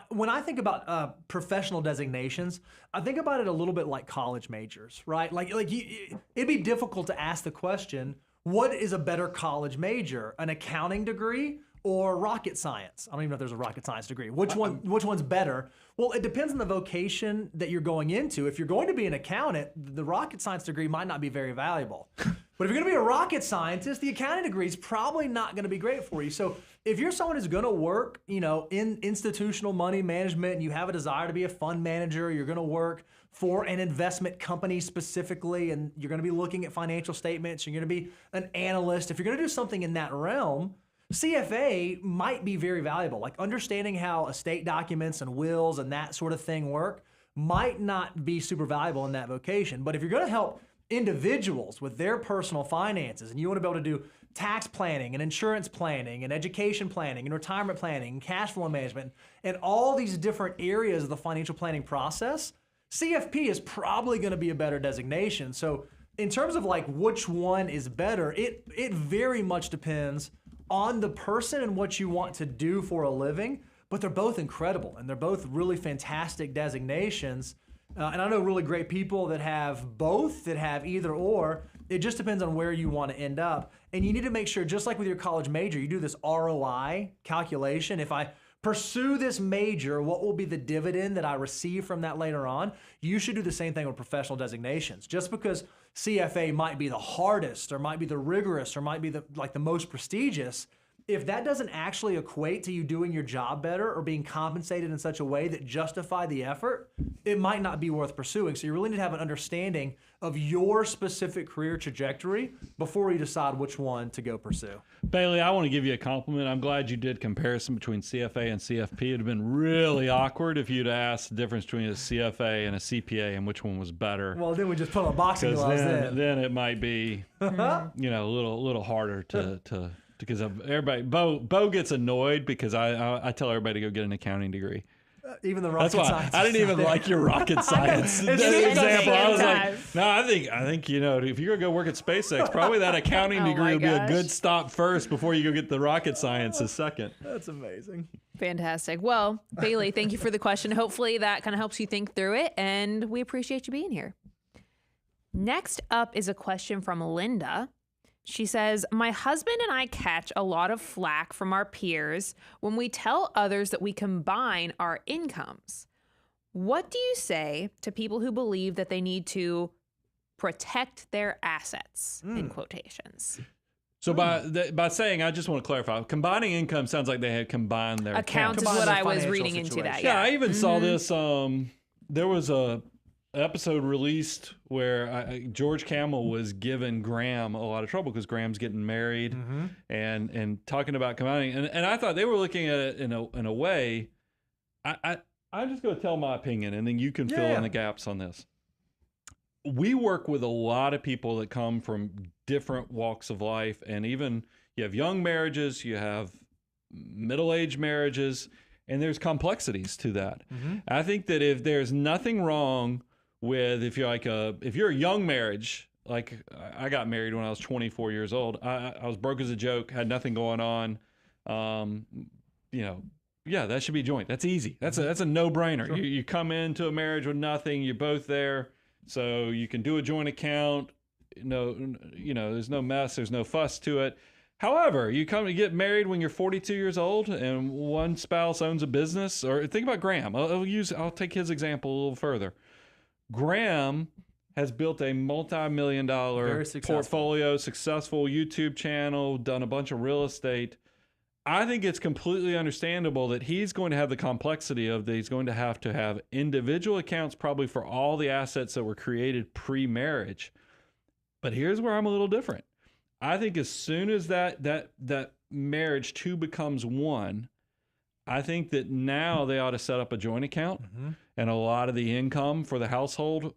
when I think about professional designations, I think about it a little bit like college majors, right? It'd be difficult to ask the question, what is a better college major, an accounting degree or rocket science? I don't even know if there's a rocket science degree. Which one's better? Well, it depends on the vocation that you're going into. If you're going to be an accountant, the rocket science degree might not be very valuable. But if you're going to be a rocket scientist, the accounting degree is probably not going to be great for you. So if you're someone who's going to work, in institutional money management, and you have a desire to be a fund manager, you're going to work for an investment company specifically, and you're going to be looking at financial statements, you're going to be an analyst. If you're going to do something in that realm, CFA might be very valuable. Like understanding how estate documents and wills and that sort of thing work might not be super valuable in that vocation. But if you're going to help individuals with their personal finances and you want to be able to do tax planning and insurance planning and education planning and retirement planning and cash flow management and all these different areas of the financial planning process, CFP is probably going to be a better designation. So in terms of like which one is better, it very much depends on the person and what you want to do for a living, but they're both incredible and they're both really fantastic designations. And I know really great people that have both, that have either or. It just depends on where you want to end up. And you need to make sure, just like with your college major, you do this ROI calculation. If I pursue this major, what will be the dividend that I receive from that later on? You should do the same thing with professional designations. Just because CFA might be the hardest or might be the rigorous or might be the most prestigious, if that doesn't actually equate to you doing your job better or being compensated in such a way that justify the effort, it might not be worth pursuing. So you really need to have an understanding of your specific career trajectory before you decide which one to go pursue. Bailey, I want to give you a compliment. I'm glad you did comparison between CFA and CFP. It'd have been really awkward if you'd asked the difference between a CFA and a CPA and which one was better. Well, then we just put on boxing gloves. Then it might be, a little harder to because everybody, Bo gets annoyed because I tell everybody to go get an accounting degree. Even the rocket science. I didn't even like your rocket science example. I was like, no, I think if you're gonna go work at SpaceX, probably that accounting degree would be a good stop first before you go get the rocket sciences second. That's amazing. Fantastic. Well, Bailey, thank you for the question. Hopefully that kind of helps you think through it, and we appreciate you being here. Next up is a question from Linda. She says, my husband and I catch a lot of flack from our peers when we tell others that we combine our incomes. What do you say to people who believe that they need to protect their assets, in quotations? So by saying, I just want to clarify, combining income sounds like they had combined their accounts. Is what I was reading into that. Yeah, I even saw this. There was a episode released where George Camel was giving Graham a lot of trouble because Graham's getting married and talking about combining. And I thought they were looking at it in a way. I'm just going to tell my opinion, and then you can fill in the gaps on this. We work with a lot of people that come from different walks of life, and even you have young marriages, you have middle-aged marriages, and there's complexities to that. I think that if there's nothing wrong with if you're a young marriage, like I got married when I was 24 years old. I was broke as a joke, had nothing going on. That should be joint. That's easy. That's a no-brainer. Sure. You come into a marriage with nothing. You're both there, so you can do a joint account. There's no mess. There's no fuss to it. However, you come to get married when you're 42 years old and one spouse owns a business. Or think about Graham. I'll take his example a little further. Graham has built a multi-million-dollar Very successful. portfolio, successful YouTube channel, done a bunch of real estate. I think it's completely understandable that he's going to have the complexity of that he's going to have individual accounts probably for all the assets that were created pre-marriage. But here's where I'm a little different. I think as soon as that marriage two becomes one, I think that now they ought to set up a joint account, and a lot of the income for the household,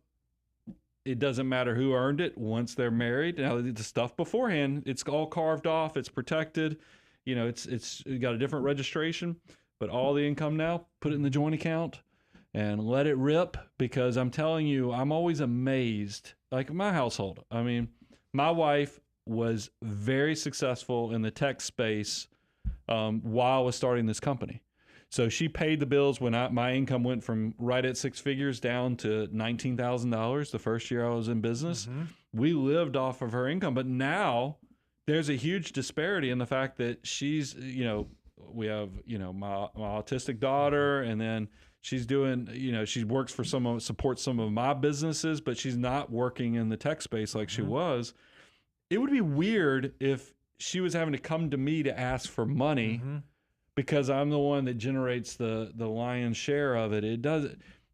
it doesn't matter who earned it once they're married. Now the stuff beforehand, it's all carved off, it's protected. You know, it's got a different registration, but all the income now, put it in the joint account and let it rip, because I'm telling you, I'm always amazed. Like my household, I mean, my wife was very successful in the tech space while I was starting this company. So she paid the bills when my income went from right at six figures down to $19,000 the first year I was in business. We lived off of her income, but now there's a huge disparity in the fact that she's, you know, we have, you know, my autistic daughter, and then she's doing, you know, she works for supports some of my businesses, but she's not working in the tech space like she was. It would be weird if she was having to come to me to ask for money because I'm the one that generates the lion's share of it.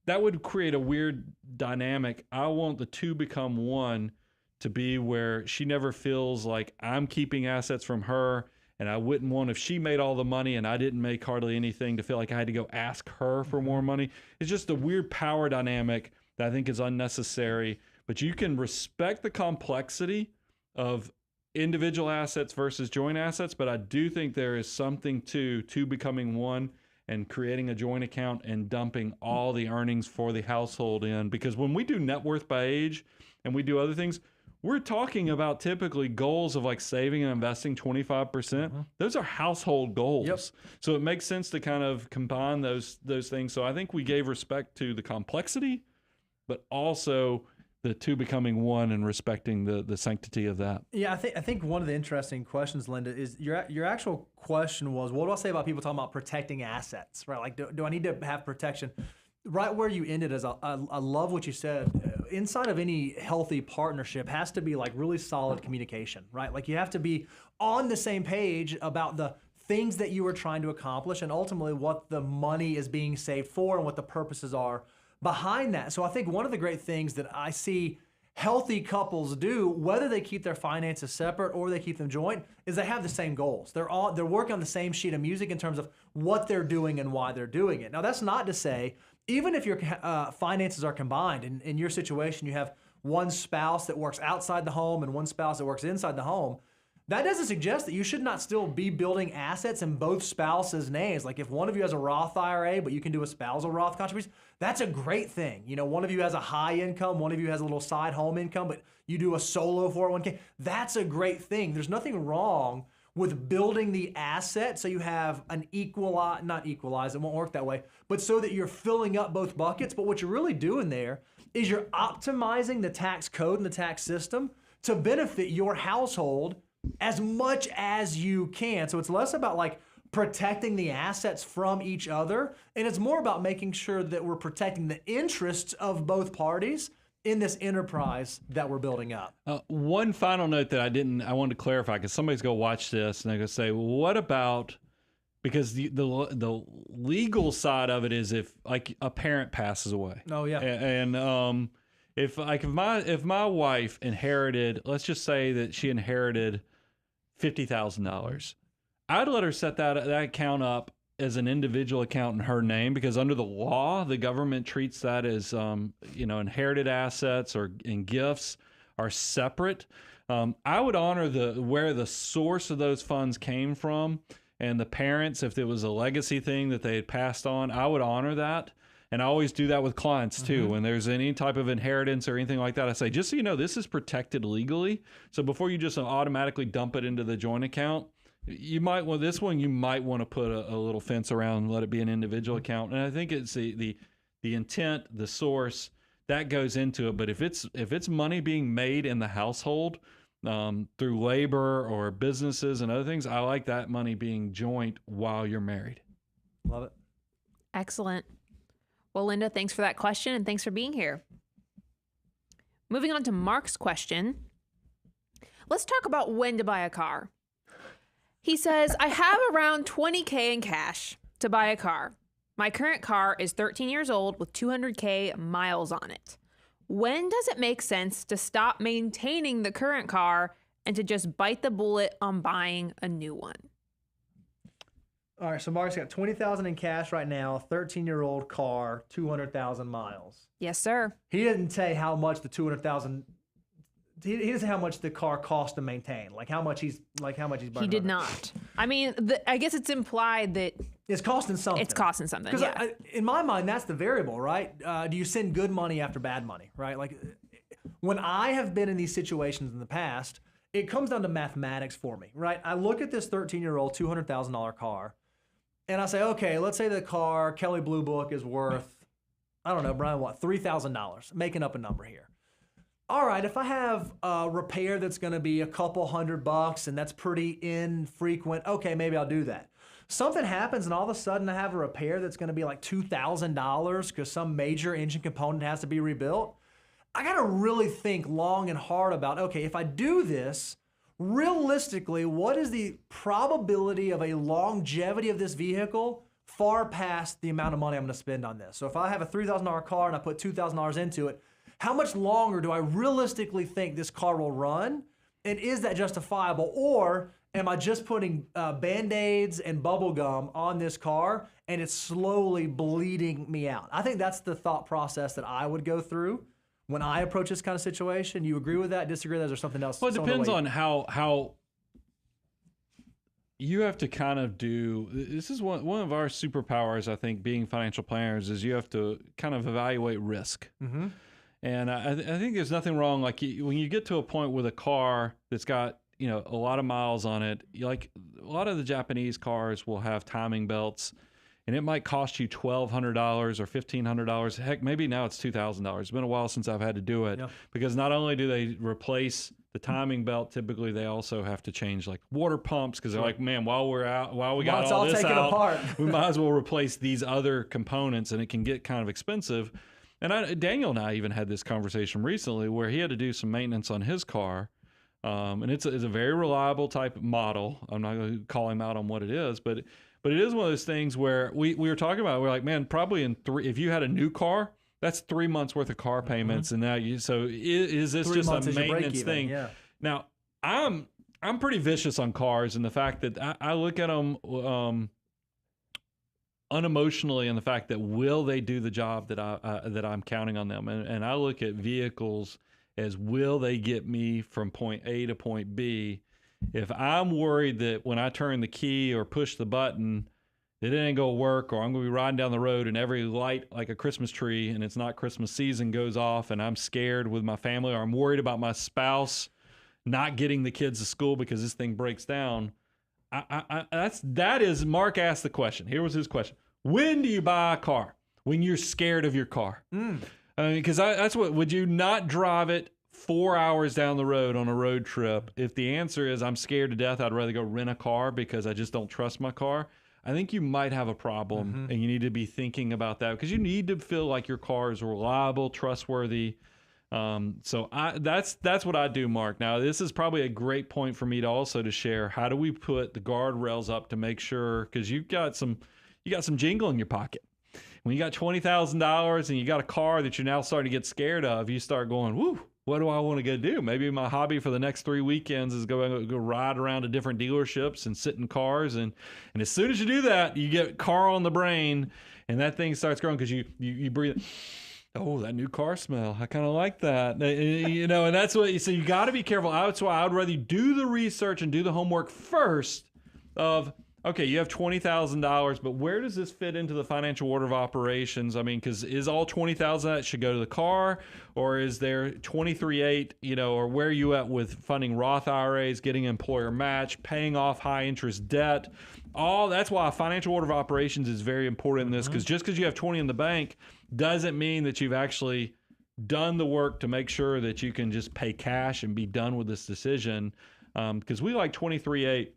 That would create a weird dynamic. I want the two become one, to be where she never feels like I'm keeping assets from her, and I wouldn't want, if she made all the money and I didn't make hardly anything, to feel like I had to go ask her for more money. It's just a weird power dynamic that I think is unnecessary. But you can respect the complexity of individual assets versus joint assets, but I do think there is something to two becoming one and creating a joint account and dumping all the earnings for the household in. Because when we do net worth by age and we do other things, we're talking about typically goals of like saving and investing 25%. Those are household goals. So it makes sense to kind of combine those things. So I think we gave respect to the complexity, but also the two becoming one and respecting the sanctity of that. Yeah, I think one of the interesting questions, Linda, is your actual question was, what do I say about people talking about protecting assets, right? Like, do I need to have protection? Right where you ended is, I love what you said. Inside of any healthy partnership has to be like really solid communication, right? Like you have to be on the same page about the things that you are trying to accomplish and ultimately what the money is being saved for and what the purposes are behind that. So I think one of the great things that I see healthy couples do, whether they keep their finances separate or they keep them joint, is they have the same goals. They're working on the same sheet of music in terms of what they're doing and why they're doing it. Now that's not to say, even if your finances are combined, in your situation you have one spouse that works outside the home and one spouse that works inside the home, that doesn't suggest that you should not still be building assets in both spouses' names. Like if one of you has a Roth IRA, but you can do a spousal Roth contribution, that's a great thing. You know, one of you has a high income, one of you has a little side home income, but you do a solo 401k. That's a great thing. There's nothing wrong with building the asset so you have an not equalize, it won't work that way, but so that you're filling up both buckets. But what you're really doing there is you're optimizing the tax code and the tax system to benefit your household as much as you can. So it's less about like protecting the assets from each other, and it's more about making sure that we're protecting the interests of both parties in this enterprise that we're building up. One final note that I wanted to clarify, because somebody's going to watch this and they're going to say, well, what about, because the legal side of it is if like a parent passes away. Oh yeah. And if my wife inherited, let's just say that she inherited $50,000, I'd let her set that account up as an individual account in her name, because under the law, the government treats that as, inherited assets and gifts are separate. I would honor where the source of those funds came from, and the parents, if it was a legacy thing that they had passed on, I would honor that. And I always do that with clients too. When there's any type of inheritance or anything like that, I say, just so you know, this is protected legally. So before you just automatically dump it into the joint account, you might want to put a little fence around and let it be an individual account. And I think it's the intent, the source that goes into it. But if it's money being made in the household through labor or businesses and other things, I like that money being joint while you're married. Love it. Excellent. Well, Linda, thanks for that question and thanks for being here. Moving on to Mark's question. Let's talk about when to buy a car. He says, I have around $20K in cash to buy a car. My current car is 13 years old with 200K miles on it. When does it make sense to stop maintaining the current car and to just bite the bullet on buying a new one? All right, so Mark's got $20,000 in cash right now, 13-year-old car, 200,000 miles. Yes, sir. He didn't say how much the 200,000. He didn't say how much the car costs to maintain, like how much he's burning. He did not. I mean, I guess it's implied that it's costing something. it's costing something. Because Yeah. in my mind, that's the variable, right? Do you send good money after bad money, right? Like when I have been in these situations in the past, it comes down to mathematics for me, right? I look at this 13-year-old $200,000 car, and I say, okay, let's say the car Kelley Blue Book is worth, I don't know, Brian, what, $3,000? Making up a number here. All right, if I have a repair that's going to be a couple $100 and that's pretty infrequent, okay, maybe I'll do that. Something happens and all of a sudden I have a repair that's going to be like $2,000 because some major engine component has to be rebuilt. I got to really think long and hard about, okay, if I do this, realistically, what is the probability of a longevity of this vehicle far past the amount of money I'm going to spend on this? So if I have a $3,000 car and I put $2,000 into it, how much longer do I realistically think this car will run? And is that justifiable? Or am I just putting Band-Aids and bubble gum on this car and it's slowly bleeding me out? I think that's the thought process that I would go through when I approach this kind of situation. You agree with that? Disagree with that? Is there something else? Well, it depends on how you have to kind of do. This is one of our superpowers, I think, being financial planners, is you have to kind of evaluate risk. Mm-hmm. And I think there's nothing wrong. Like when you get to a point with a car that's got, a lot of miles on it, like a lot of the Japanese cars will have timing belts, and it might cost you $1,200 or $1,500. Heck, maybe now it's $2,000. It's been a while since I've had to do it, because not only do they replace the timing belt, typically they also have to change like water pumps, because they're like, man, while we got all this out, apart. we might as well replace these other components, and it can get kind of expensive. And Daniel and I even had this conversation recently where he had to do some maintenance on his car. And it's a very reliable type of model. I'm not going to call him out on what it is, but it is one of those things where we were talking about, we're like, man, probably if you had a new car, that's 3 months worth of car payments. And now is this just a maintenance thing? Yeah. Now I'm pretty vicious on cars, and the fact that I look at them, unemotionally, and the fact that will they do the job that I'm counting on them, and I look at vehicles as will they get me from point A to point B. If I'm worried that when I turn the key or push the button that it ain't gonna work, or I'm gonna be riding down the road and every light like a Christmas tree and it's not Christmas season goes off, and I'm scared with my family, or I'm worried about my spouse not getting the kids to school because this thing breaks down, that is, Mark asked the question. Here was his question. When do you buy a car? When you're scared of your car. Because that's what, would you not drive it 4 hours down the road on a road trip? If the answer is I'm scared to death, I'd rather go rent a car because I just don't trust my car, I think you might have a problem, and you need to be thinking about that, because you need to feel like your car is reliable, trustworthy. So that's what I do, Mark. Now, this is probably a great point for me to also to share. How do we put the guardrails up to make sure, because you got some jingle in your pocket. When you got $20,000 and you got a car that you're now starting to get scared of, you start going, whoo, what do I want to go do? Maybe my hobby for the next 3 weekends is go ride around to different dealerships and sit in cars. And as soon as you do that, you get car on the brain, and that thing starts growing because you breathe. Oh, that new car smell. I kind of like that. And that's what, so you got to be careful. That's why I would rather do the research and do the homework first of, okay, you have $20,000, but where does this fit into the financial order of operations? I mean, because is all $20,000 that should go to the car, or is there 23.8, or where are you at with funding Roth IRAs, getting employer match, paying off high interest debt? That's why a financial order of operations is very important in this, because just because you have 20 in the bank doesn't mean that you've actually done the work to make sure that you can just pay cash and be done with this decision. Because we like 23.8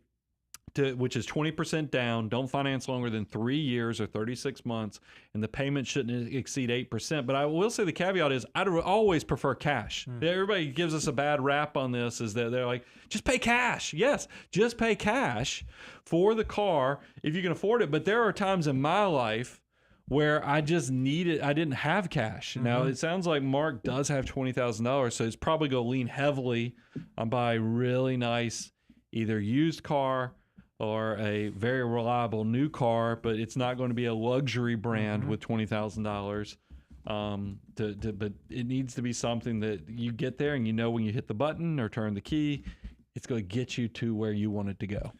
which is 20% down. Don't finance longer than 3 years or 36 months, and the payment shouldn't exceed 8%. But I will say the caveat is I'd always prefer cash. Everybody gives us a bad rap on this, is that they're like, just pay cash. Yes, just pay cash for the car if you can afford it. But there are times in my life where I just needed, I didn't have cash. Now, it sounds like Mark does have $20,000, so he's probably going to lean heavily on buy really nice, either used car or a very reliable new car, but it's not going to be a luxury brand with $20,000. But it needs to be something that you get there and you know when you hit the button or turn the key, it's going to get you to where you want it to go.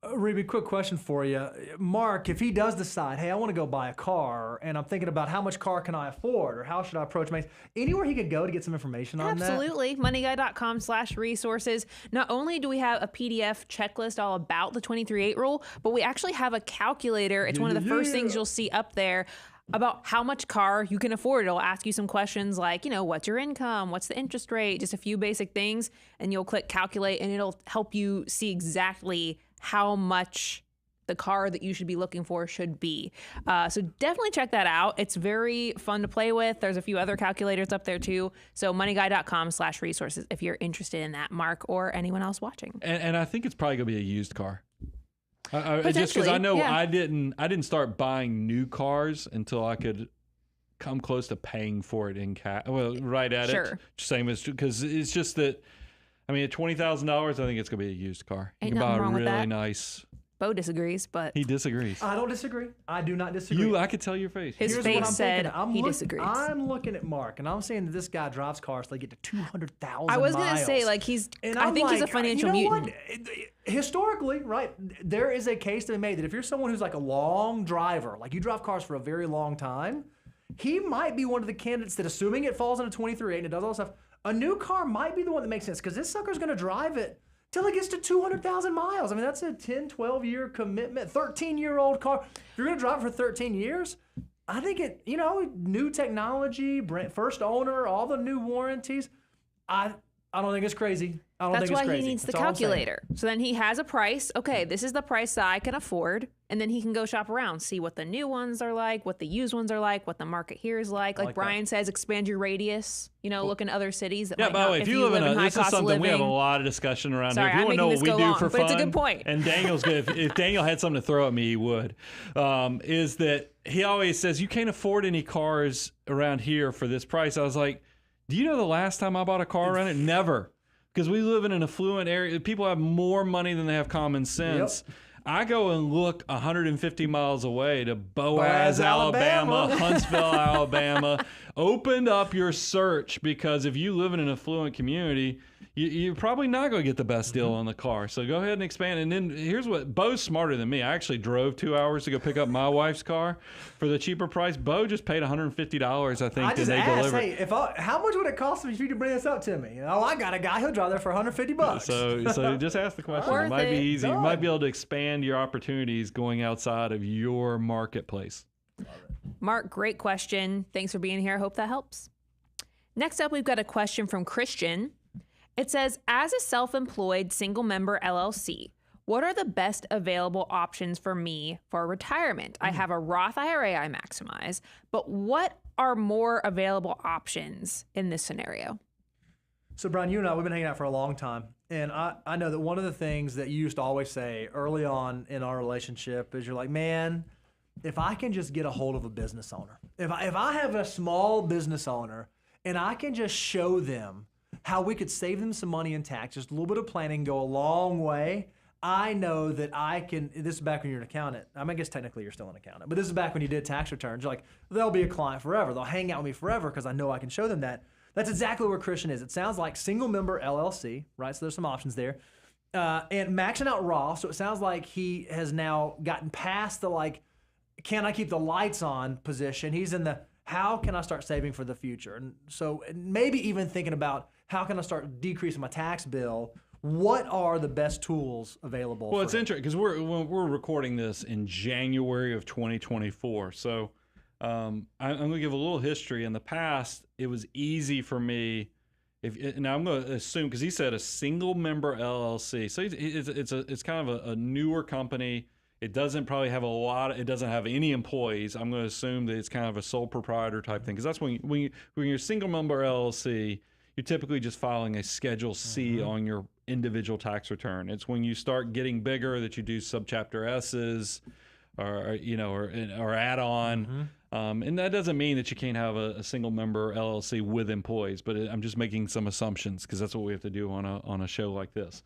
Reby, quick question for you. Mark, if he does decide, hey, I want to go buy a car, and I'm thinking about how much car can I afford, or how should I approach my, anywhere he could go to get some information on that? Absolutely. MoneyGuy.com/resources. Not only do we have a PDF checklist all about the 23/8 rule, but we actually have a calculator. It's one of the first things you'll see up there about how much car you can afford. It'll ask you some questions like, what's your income? What's the interest rate? Just a few basic things. And you'll click calculate, and it'll help you see exactly how much the car that you should be looking for should be. So definitely check that out. It's very fun to play with. There's a few other calculators up there too. So moneyguy.com/resources if you're interested in that, Mark, or anyone else watching. And I think it's probably going to be a used car. Just because I know I didn't start buying new cars until I could come close to paying for it in cash. Well, right at it. Same as, because it's just that, I mean, at $20,000, I think it's going to be a used car. Ain't you can buy a nothing wrong with really that. nice. Bo disagrees, but He disagrees. I don't disagree. I do not disagree. I could tell your face. his Here's face what I'm said thinking. he disagrees. I'm looking at Mark, and I'm saying that this guy drives cars till they get to 200,000 I was going to miles. say, like, I think he's a financial mutant. Historically, right, there is a case to be made that if you're someone who's like a long driver, like you drive cars for a very long time, he might be one of the candidates that, assuming it falls into 23/8 and it does all this stuff, a new car might be the one that makes sense, because this sucker's going to drive it till it gets to 200,000 miles. I mean, that's a 10, 12-year commitment, 13-year-old car. If you're going to drive it for 13 years, I think it, new technology, first owner, all the new warranties, I don't think it's crazy. That's why he needs the calculator. So then he has a price. Okay, this is the price that I can afford. And then he can go shop around, see what the new ones are like, what the used ones are like, what the market here is like. Like Brian says, expand your radius, look in other cities. That by the way, if you live in a, this is something we have a lot of discussion around here. If you want to know what we do for fun, but it's a good point. And Daniel's good. If Daniel had something to throw at me, he would. Is that he always says, you can't afford any cars around here for this price. I was like, do you know the last time I bought a car around it? Never. Because we live in an affluent area. People have more money than they have common sense. Yep. I go and look 150 miles away to Boaz, Alabama, Huntsville, Alabama. Open up your search, because if you live in an affluent community, you're probably not going to get the best deal on the car. So go ahead and expand. And then here's what, Bo's smarter than me. I actually drove 2 hours to go pick up my wife's car for the cheaper price. Bo just paid $150, I think, and they delivered. Hey, how much would it cost me if you could bring this up to me? I got a guy who'll drive there for $150. So just ask the question. It might be easy. You might be able to expand your opportunities going outside of your marketplace. Mark, great question. Thanks for being here. I hope that helps. Next up, we've got a question from Christian. It says, as a self-employed single-member LLC, what are the best available options for me for retirement? I have a Roth IRA I maximize, but what are more available options in this scenario? So, Brian, you and I, we've been hanging out for a long time. And I know that one of the things that you used to always say early on in our relationship is you're like, man, if I can just get a hold of a business owner, if I have a small business owner and I can just show them how we could save them some money in taxes, a little bit of planning go a long way. I know that I can, this is back when you're an accountant. I mean, I guess technically you're still an accountant, but this is back when you did tax returns. You're like, they'll be a client forever. They'll hang out with me forever because I know I can show them that. That's exactly where Christian is. It sounds like single member LLC, right? So there's some options there. And maxing out Roth. So it sounds like he has now gotten past the can I keep the lights on position. He's in the, how can I start saving for the future? And so maybe even thinking about, how can I start decreasing my tax bill? What are the best tools available? Well, it's interesting because we're recording this in January of 2024. So I'm going to give a little history. In the past, it was easy for me Now I'm going to assume, because he said a single member LLC, so it's kind of a newer company. It doesn't probably have it doesn't have any employees. I'm going to assume that it's kind of a sole proprietor type thing, because that's when you're a single member LLC, you're typically just filing a Schedule C on your individual tax return. It's when you start getting bigger that you do subchapter S's or add-on. And that doesn't mean that you can't have a single member LLC with employees, but I'm just making some assumptions because that's what we have to do on a show like this.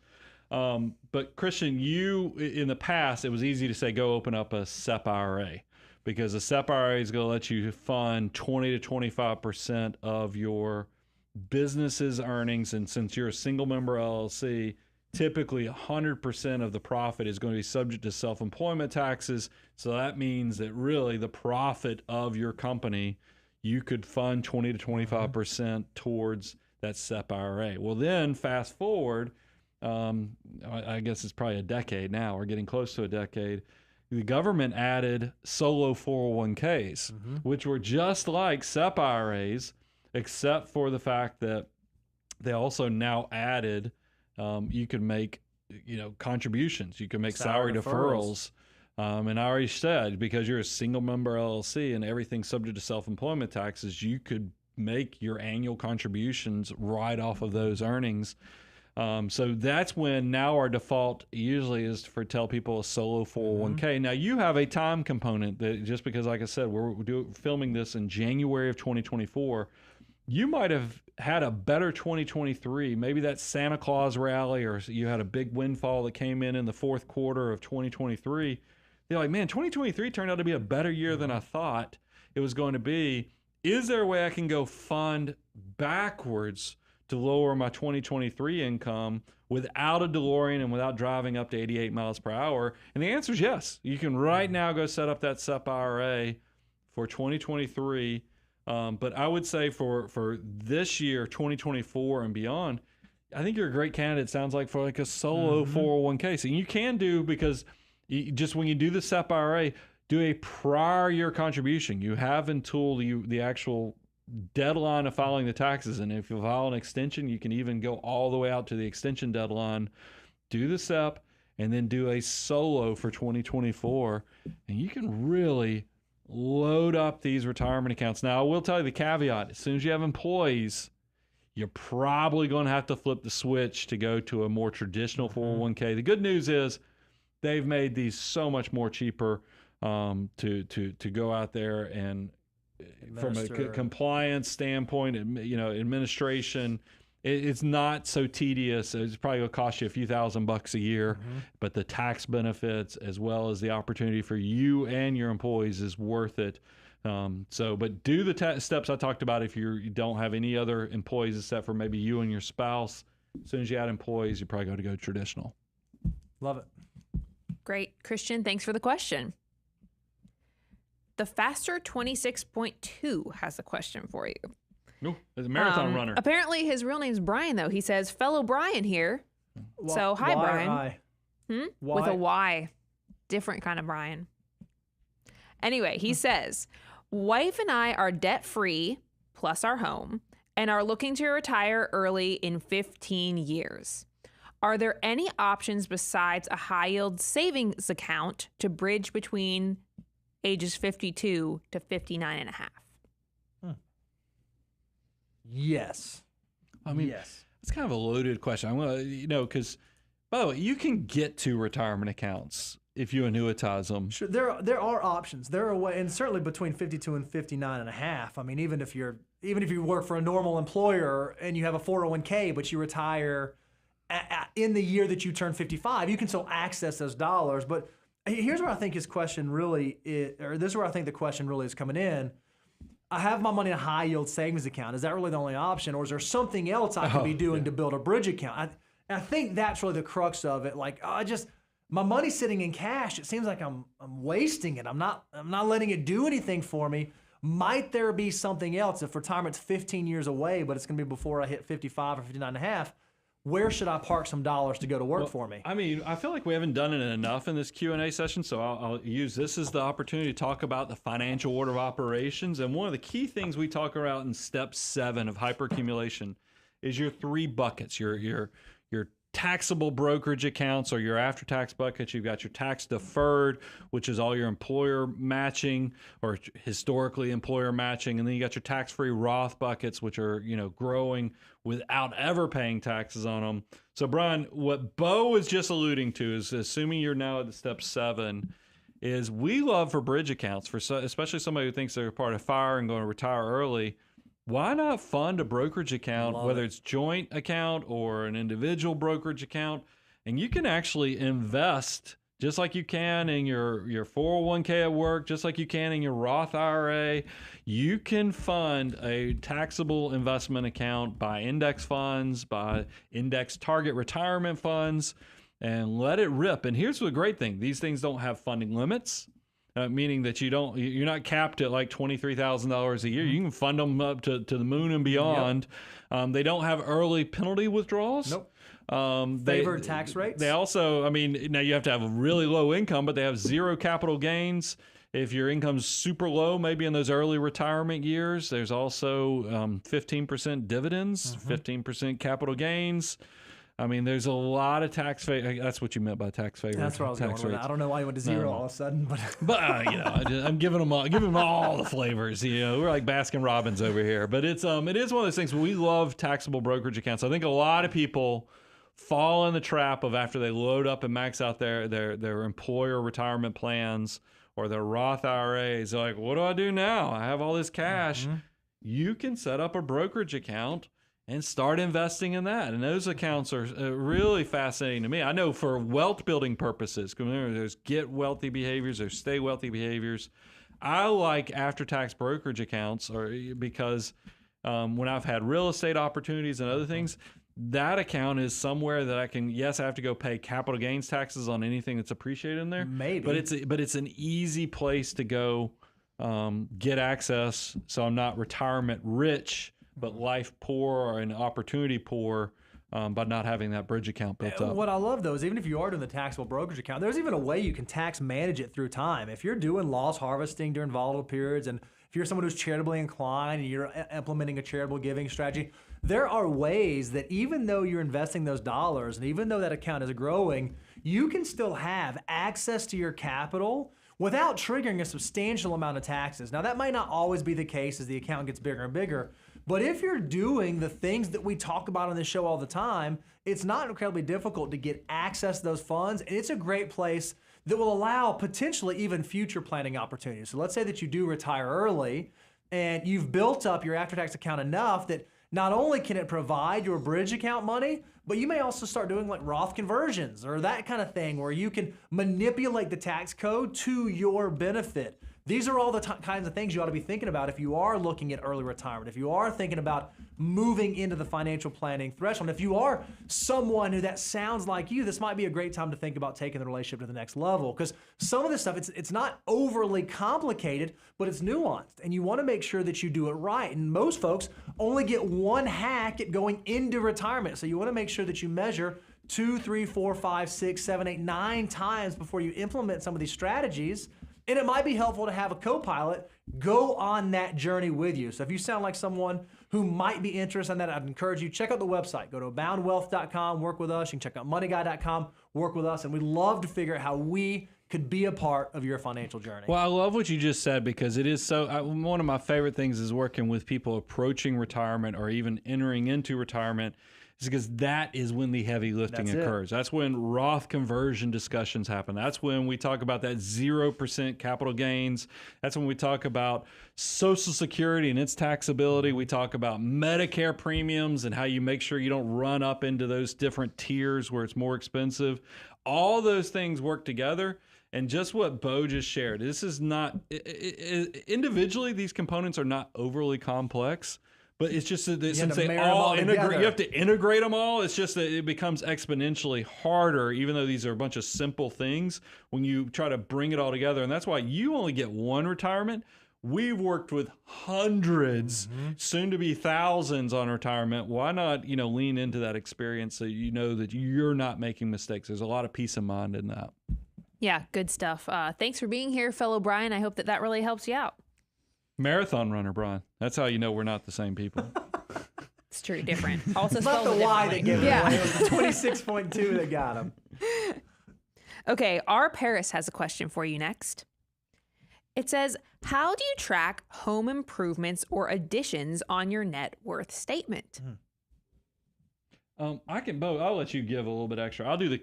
But Christian, you, in the past, it was easy to say, go open up a SEP IRA, because a SEP IRA is going to let you fund 20 to 25% of your business's earnings. And since you're a single member LLC, typically 100% of the profit is going to be subject to self-employment taxes. So that means that really the profit of your company, you could fund 20 to 25% towards that SEP IRA. Well, then fast forward, I guess it's probably a decade now, we're getting close to a decade, the government added solo 401ks, which were just like SEP IRAs, except for the fact that they also now added you can make, contributions. You can make salary deferrals. And I already said, because you're a single member LLC and everything's subject to self-employment taxes, you could make your annual contributions right off of those earnings. So that's when now our default usually is for tell people a solo 401k. Now you have a time component that, just because, like I said, we're filming this in January of 2024, you might have had a better 2023. Maybe that Santa Claus rally, or you had a big windfall that came in the fourth quarter of 2023. They're like, man, 2023 turned out to be a better year than I thought it was going to be. Is there a way I can go fund backwards to lower my 2023 income without a DeLorean and without driving up to 88 miles per hour? And the answer is yes. You can right now go set up that SEP IRA for 2023. But I would say for this year, 2024 and beyond, I think you're a great candidate, sounds like, for like a solo 401k. So you can do, because just when you do the SEP IRA, do a prior year contribution. You have until the actual deadline of filing the taxes. And if you file an extension, you can even go all the way out to the extension deadline, do the SEP, and then do a solo for 2024. And you can really load up these retirement accounts. Now, I will tell you the caveat. As soon as you have employees, you're probably going to have to flip the switch to go to a more traditional 401k. The good news is they've made these so much more cheaper to go out there and, from a compliance standpoint, administration, it's not so tedious. It's probably going to cost you a few $1,000s a year, but the tax benefits as well as the opportunity for you and your employees is worth it. But do the steps I talked about if you don't have any other employees except for maybe you and your spouse. As soon as you add employees, you're probably going to go traditional. Love it. Great. Christian, thanks for the question. The Faster 26.2 has a question for you. No, it's a marathon runner. Apparently his real name's Brian, though. He says, fellow Brian here. So, hi, Brian. With a Y. Different kind of Brian. Anyway, he says, wife and I are debt-free, plus our home, and are looking to retire early in 15 years. Are there any options besides a high-yield savings account to bridge between ages 52 to 59 and a half? Yes. I mean, yes. It's kind of a loaded question. I'm going to, because, by the way, you can get to retirement accounts if you annuitize them. Sure, there are options. There are ways, and certainly between 52 and 59 and a half. I mean, even if you work for a normal employer and you have a 401k, but you retire in the year that you turn 55, you can still access those dollars. But here's where I think his question really is, or this is where I think the question really is coming in. I have my money in a high yield savings account. Is that really the only option, or is there something else I could be doing to build a bridge account? I think that's really the crux of it. Like, my money's sitting in cash. It seems like I'm wasting it. I'm not letting it do anything for me. Might there be something else? If retirement's 15 years away, but it's going to be before I hit 55 or 59 and a half, where should I park some dollars to go to work for me? I mean, I feel like we haven't done it enough in this Q&A session, so I'll use this as the opportunity to talk about the financial order of operations. And one of the key things we talk about in step 7 of hyperaccumulation is your 3 buckets, your taxable brokerage accounts or your after-tax buckets. You've got your tax deferred, which is all your employer matching or historically employer matching. And then you got your tax-free Roth buckets, which are, growing without ever paying taxes on them. So Brian, what Bo was just alluding to is, assuming you're now at step 7, is we love for bridge accounts, for especially somebody who thinks they're part of FIRE and going to retire early. Why not fund a brokerage account, whether it's joint account or an individual brokerage account? And you can actually invest just like you can in your 401k at work, just like you can in your Roth IRA. You can fund a taxable investment account by index funds, by index target retirement funds, and let it rip. And here's the great thing. These things don't have funding limits. Meaning that you're not capped at like $23,000 a year. You can fund them up to the moon and beyond. Yep. They don't have early penalty withdrawals. Nope. Favored tax rates. They also, now you have to have a really low income, but they have 0 capital gains. If your income's super low, maybe in those early retirement years, there's also 15% dividends, 15% capital gains. There's a lot of tax favor. That's what you meant by tax favor. That's where I was going with that. I don't know why you went to 0 all of a sudden, but I'm giving them all the flavors. We're like Baskin Robbins over here. But it is one of those things where we love taxable brokerage accounts. I think a lot of people fall in the trap of, after they load up and max out their employer retirement plans or their Roth IRAs, they're like, what do I do now? I have all this cash. You can set up a brokerage account and start investing in that. And those accounts are really fascinating to me. I know for wealth building purposes, there's get wealthy behaviors, there's stay wealthy behaviors. I like after-tax brokerage accounts because when I've had real estate opportunities and other things, that account is somewhere that I can, I have to go pay capital gains taxes on anything that's appreciated in there. Maybe. But it's an easy place to go get access, so I'm not retirement rich, but life poor and opportunity poor by not having that bridge account built up. What I love, though, is even if you are doing the taxable brokerage account, there's even a way you can tax manage it through time. If you're doing loss harvesting during volatile periods, and if you're someone who's charitably inclined and you're implementing a charitable giving strategy, there are ways that even though you're investing those dollars and even though that account is growing, you can still have access to your capital without triggering a substantial amount of taxes. Now, that might not always be the case as the account gets bigger and bigger, but if you're doing the things that we talk about on this show all the time, it's not incredibly difficult to get access to those funds, and it's a great place that will allow potentially even future planning opportunities. So let's say that you do retire early, and you've built up your after-tax account enough that not only can it provide your bridge account money, but you may also start doing like Roth conversions or that kind of thing where you can manipulate the tax code to your benefit. These are all the kinds of things you ought to be thinking about if you are looking at early retirement, if you are thinking about moving into the financial planning threshold. If you are someone who that sounds like you, this might be a great time to think about taking the relationship to the next level, because some of this stuff, it's not overly complicated, but it's nuanced, and you want to make sure that you do it right. And most folks only get one hack at going into retirement, so you want to make sure that you measure 2, 3, 4, 5, 6, 7, 8, 9 times before you implement some of these strategies. And it might be helpful to have a co-pilot go on that journey with you. So if you sound like someone who might be interested in that, I'd encourage you, check out the website. Go to aboundwealth.com, work with us. You can check out moneyguy.com, work with us. And we'd love to figure out how we could be a part of your financial journey. Well, I love what you just said, because it is one of my favorite things is working with people approaching retirement or even entering into retirement, is because that is when the heavy lifting occurs. That's when Roth conversion discussions happen. That's when we talk about that 0% capital gains. That's when we talk about Social Security and its taxability. We talk about Medicare premiums and how you make sure you don't run up into those different tiers where it's more expensive. All those things work together. And just what Bo just shared, this is not, individually, these components are not overly complex. But it's just that since they all integrate, you have to integrate them all. It's just that it becomes exponentially harder, even though these are a bunch of simple things, when you try to bring it all together. And that's why you only get one retirement. We've worked with hundreds, soon to be thousands on retirement. Why not, lean into that experience so you know that you're not making mistakes? There's a lot of peace of mind in that. Yeah, good stuff. Thanks for being here, fellow Brian. I hope that really helps you out. Marathon runner, Brian. That's how you know we're not the same people. It's true, different. Also It's not spelled the a Y different that way. gave it away. It was the 26.2 that got him. Okay, R. Paris has a question for you next. It says, how do you track home improvements or additions on your net worth statement? I can both. I'll let you give a little bit extra. I'll do the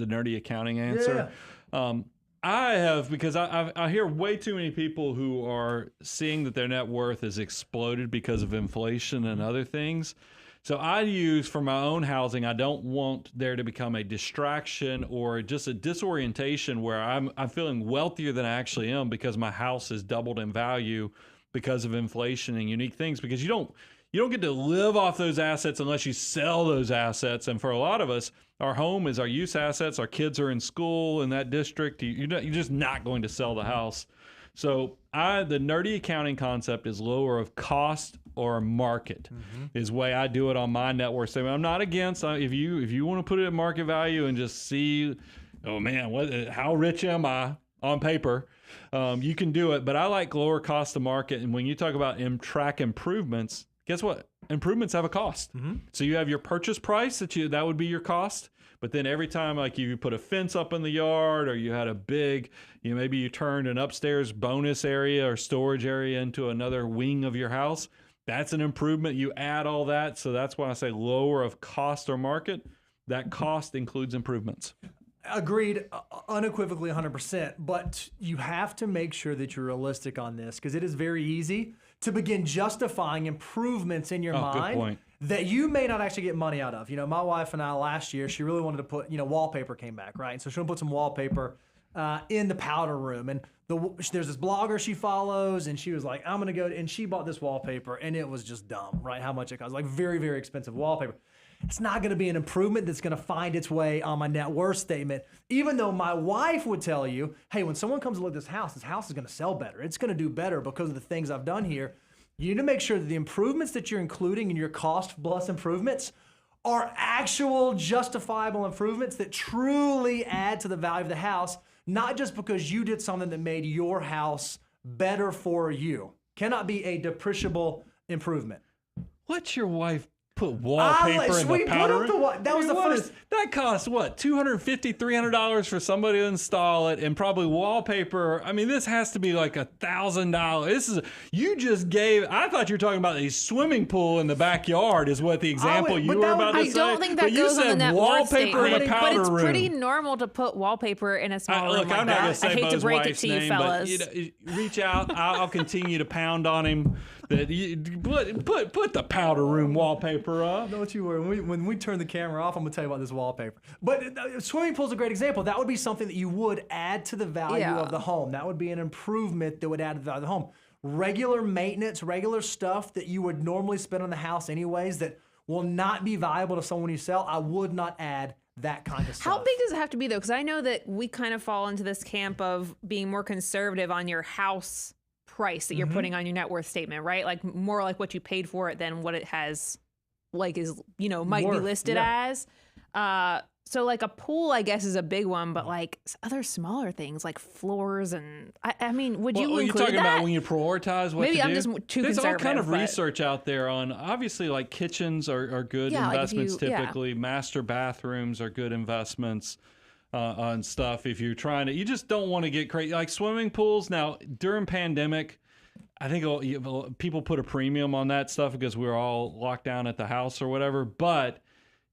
nerdy accounting answer. I have, because I hear way too many people who are seeing that their net worth has exploded because of inflation and other things. So I use, for my own housing, I don't want there to become a distraction or just a disorientation where I'm feeling wealthier than I actually am because my house has doubled in value because of inflation and unique things, because you don't get to live off those assets unless you sell those assets. And for a lot of us, our home is our use assets. Our kids are in school in that district. You're just not going to sell the house. So the nerdy accounting concept is lower of cost or market is the way I do it on my net worth statement. I'm not against, if you want to put it at market value and just see, oh man, how rich am I on paper, you can do it. But I like lower cost to market. And when you talk about track improvements, guess what? Improvements have a cost. So you have your purchase price that would be your cost. But then every time, like you put a fence up in the yard, or you had a big, maybe you turned an upstairs bonus area or storage area into another wing of your house, that's an improvement. You add all that. So that's why I say lower of cost or market. That cost includes improvements. Agreed, unequivocally 100%. But you have to make sure that you're realistic on this, because it is very easy to begin justifying improvements in your mind good point. that you may not actually get money out of. My wife and I last year, she really wanted to put, wallpaper came back, right? And so she wanted to put some wallpaper in the powder room. And there's this blogger she follows, and she was like, I'm going to go, and she bought this wallpaper, and it was just dumb, right? How much it cost, like very, very expensive wallpaper. It's not going to be an improvement that's going to find its way on my net worth statement, even though my wife would tell you, hey, when someone comes to look at this house is going to sell better. It's going to do better because of the things I've done here. You need to make sure that the improvements that you're including in your cost plus improvements are actual justifiable improvements that truly add to the value of the house, not just because you did something that made your house better for you. Cannot be a depreciable improvement. What's your wife put wallpaper in the powder room? That was the first. That costs what, $250, $300 for somebody to install it, and probably wallpaper. I mean, this has to be like $1,000. You just gave. I thought you were talking about a swimming pool in the backyard. Is what the example you were about to say. I don't think that but goes on the net worth statement. In a powder but it's room. pretty normal to put wallpaper in a small room Look, like I'm not going that. to say I hate to Bo's break it wife's to you, name, fellas. but reach out. I'll continue to pound on him. That you put the powder room wallpaper up. Don't you worry. When we turn the camera off, I'm gonna tell you about this wallpaper. But swimming pool's a great example. That would be something that you would add to the value of the home. That would be an improvement that would add to the value of the home. Regular maintenance, regular stuff that you would normally spend on the house anyways, that will not be valuable to someone you sell. I would not add that kind of stuff. How big does it have to be though? Because I know that we kind of fall into this camp of being more conservative on your house price that you're putting on your net worth statement, right? Like more like what you paid for it than what it has, like is, might be listed as. So like a pool, I guess, is a big one, but like other smaller things like floors and I mean, would you include you're talking that? about when you prioritize what Maybe to I'm do? just too There's conservative. all kind of but- research out there on, obviously, like kitchens are good Yeah, like if investments you- typically. Master bathrooms are good investments on stuff. If you're trying to, you just don't want to get crazy. Like swimming pools. Now, during pandemic, I think people put a premium on that stuff because we were all locked down at the house or whatever. But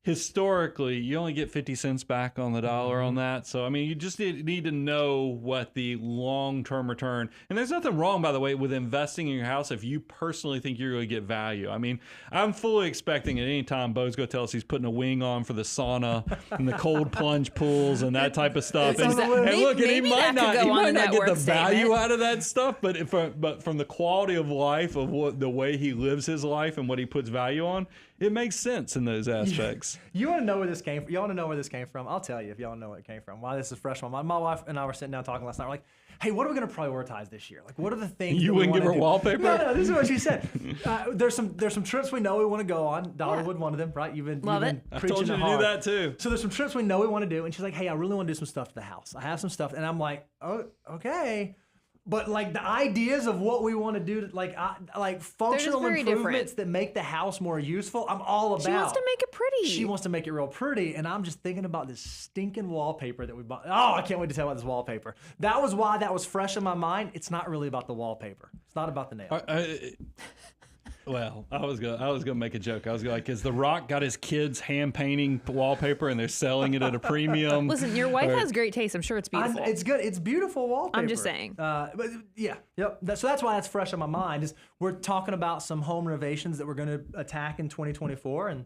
historically, you only get 50 cents back on the dollar on that. So, I mean, you just need to know what the long-term return. And there's nothing wrong, by the way, with investing in your house if you personally think you're going to get value. I mean, I'm fully expecting at any time Bo's going to tell us he's putting a wing on for the sauna and the cold plunge pools and that type of stuff. And look, and he might not get the value out of that stuff, but from the quality of life of the way he lives his life and what he puts value on, it makes sense in those aspects. You want to know where this came from? You want to know where this came from? I'll tell you if y'all know where it came from. Why this is fresh one. My wife and I were sitting down talking last night. We're like, hey, what are we going to prioritize this year? Like, what are the things you wouldn't give her wallpaper? No, this is what she said. There's some trips we know we want to go on. Dollywood, one of them, right? You've been preaching I told you to do that too. So there's some trips we know we want to do, and she's like, hey, I really want to do some stuff to the house. I have some stuff, and I'm like, oh, okay. But like the ideas of what we want to do, like functional very improvements different. that make the house more useful, I'm all about. She wants to make it pretty. She wants to make it real pretty, and I'm just thinking about this stinking wallpaper that we bought. Oh, I can't wait to tell you about this wallpaper. That was why that was fresh in my mind. It's not really about the wallpaper. It's not about the nail. Well, I was gonna make a joke. I was like, "Is The Rock got his kids hand painting wallpaper and they're selling it at a premium?" Listen, your wife has great taste. I'm sure it's beautiful. It's good. It's beautiful wallpaper. I'm just saying. But yeah, yep. So that's why that's fresh in my mind. Is we're talking about some home renovations that we're going to attack in 2024, and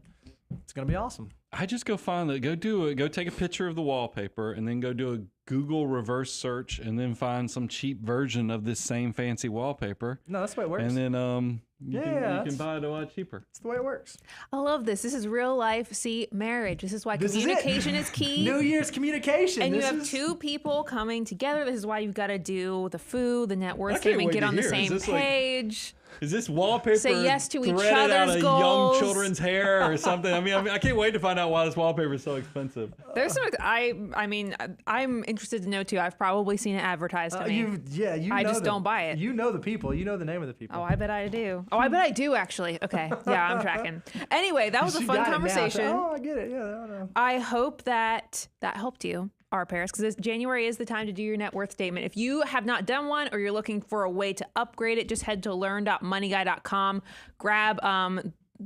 it's going to be awesome. I just go go take a picture of the wallpaper and then go do a Google reverse search and then find some cheap version of this same fancy wallpaper. No, that's the way it works. And then you Yeah, can buy it a lot cheaper. That's the way it works. I love this. This is real life. See, marriage. This is why This is it. communication is key. New Year's communication. And you This have is- two people coming together. This is why you've got to do the food, the net worth can't statement, wait get to on the hear. Is same this like- page. Is this wallpaper Say yes to each threaded out other's of goals. young children's hair or something? I mean, I can't wait to find out why this wallpaper is so expensive. There's some. I mean, I'm interested to know too. I've probably seen it advertised to me. I just don't buy it. You know the people. You know the name of the people. Oh, I bet I do. Oh, I bet I do actually. Okay, yeah, I'm tracking. Anyway, that was a She fun got it now. conversation. Oh, I get it. Yeah, I know. I hope that helped you, our Paris, because January is the time to do your net worth statement. If you have not done one or you're looking for a way to upgrade it, just head to learn.moneyguy.com. Grab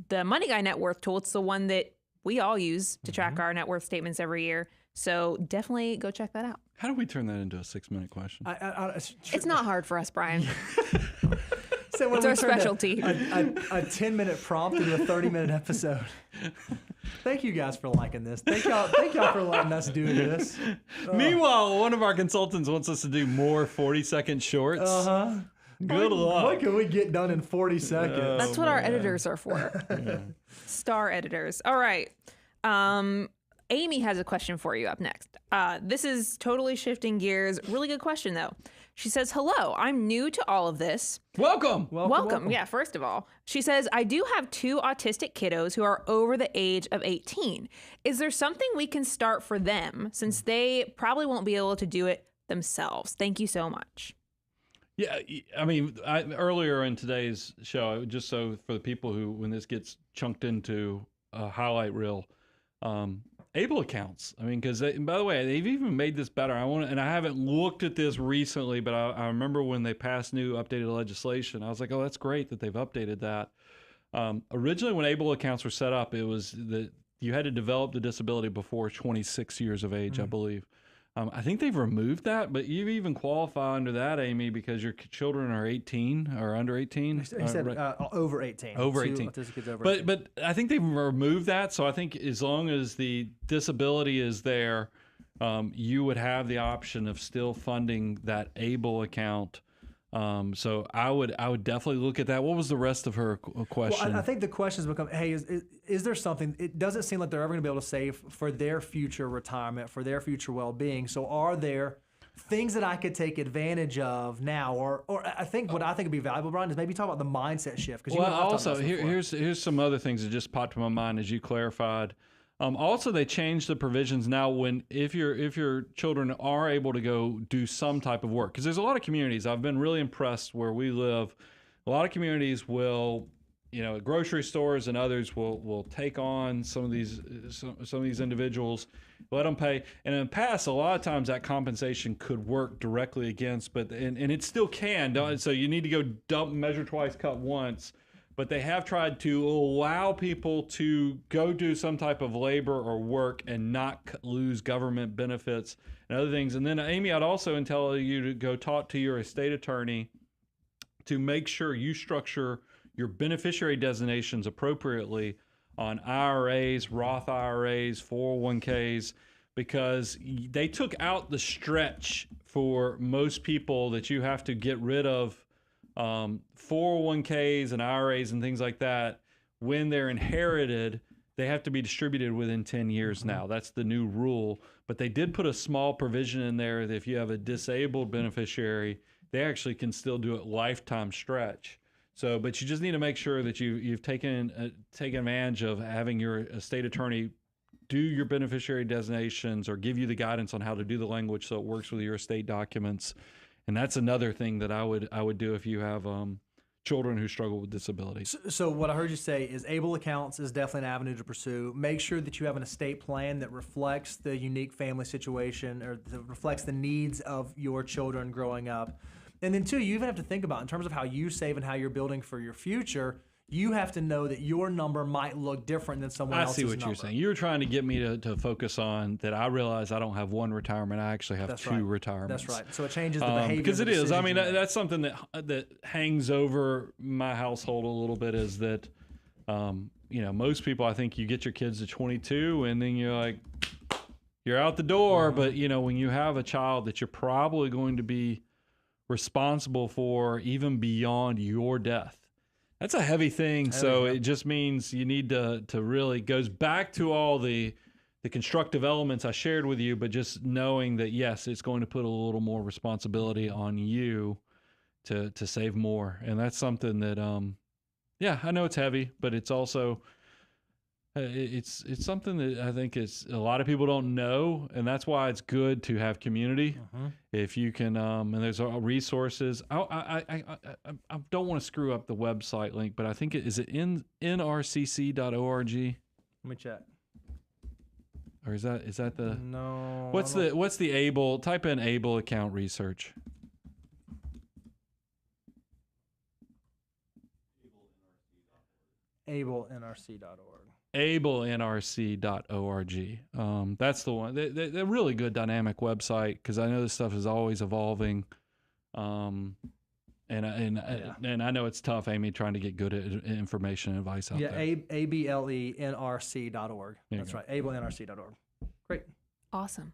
the Money Guy net worth tool. It's the one that we all use to track our net worth statements every year. So definitely go check that out. How do we turn that into a 6-minute question? It's not hard for us, Brian. So when It's we our turned specialty. A 10-minute prompt into a 30-minute episode. Thank you guys for liking this. Thank y'all for letting us do this. Meanwhile, one of our consultants wants us to do more 40-second shorts. Uh-huh. Good luck. What can we get done in 40 seconds? That's what our editors are for. Star editors. All right. Amy has a question for you up next. This is totally shifting gears. Really good question, though. She says, hello, I'm new to all of this. Welcome. Welcome. Yeah, first of all. She says, I do have 2 autistic kiddos who are over the age of 18. Is there something we can start for them since they probably won't be able to do it themselves? Thank you so much. Yeah, I mean, earlier in today's show, just so for the people who, when this gets chunked into a highlight reel, able accounts. I mean, because by the way, they've even made this better. I haven't looked at this recently, but I remember when they passed new updated legislation, I was like, oh, that's great that they've updated that. Originally, when able accounts were set up, it was that you had to develop the disability before 26 years of age, I believe. I think they've removed that, but you even qualify under that, Amy, because your children are 18 or under 18. He said over 18. Over 2 18. autistic kids over 18. But I think they've removed that. So I think as long as the disability is there, you would have the option of still funding that ABLE account. So I would definitely look at that. What was the rest of her question? Well, I think the questions become, hey, is there something, it doesn't seem like they're ever going to be able to save for their future retirement, for their future well-being. So are there things that I could take advantage of now? Or I think what I think would be valuable, Brian, is maybe talk about the mindset shift. Well, also, here's some other things that just popped to my mind as you clarified. Also, they changed the provisions now if your children are able to go do some type of work, because there's a lot of communities. I've been really impressed where we live. A lot of communities will, grocery stores and others will take on some of these individuals, let them pay. And in the past, a lot of times that compensation could work directly against, and it still can. So you need to go measure twice, cut once. But they have tried to allow people to go do some type of labor or work and not lose government benefits and other things. And then, Amy, I'd also tell you to go talk to your estate attorney to make sure you structure your beneficiary designations appropriately on IRAs, Roth IRAs, 401ks, because they took out the stretch for most people that you have to get rid of 401ks and IRAs and things like that. When they're inherited, they have to be distributed within 10 years now. That's the new rule. But they did put a small provision in there that if you have a disabled beneficiary, they actually can still do it lifetime stretch. So, but you just need to make sure that you've taken advantage of having your estate attorney do your beneficiary designations or give you the guidance on how to do the language so it works with your estate documents. And that's another thing that I would do if you have children who struggle with disabilities. So what I heard you say is able accounts is definitely an avenue to pursue. Make sure that you have an estate plan that reflects the unique family situation or that reflects the needs of your children growing up. And then two, you even have to think about in terms of how you save and how you're building for your future, you have to know that your number might look different than someone else's number. I see what you're saying. You were trying to get me to focus on that. I realize I don't have one retirement. I actually have two retirements. That's right. So it changes the behavior. Because it is. I mean, that's something that hangs over my household a little bit is that, most people, I think you get your kids to 22 and then you're like, you're out the door. But, when you have a child that you're probably going to be responsible for even beyond your death, that's a heavy thing. So it just means you need to really goes back to all the constructive elements I shared with you, but just knowing that, yes, it's going to put a little more responsibility on you to save more. And that's something that, I know it's heavy, but it's also, it's something that I think a lot of people don't know. And that's why it's good to have community. If you can, and there's resources. I don't want to screw up the website link, but I think is it nrcc.org? Let me check. Or is that the no? What's the able? Type in able account research. ablenrc.org. ablenrc.org. That's the one. They're a really good dynamic website because I know this stuff is always evolving. And I know it's tough, Amy, trying to get good information and advice out there. ablenrc.org. That's right. ablenrc.org. Great. Awesome.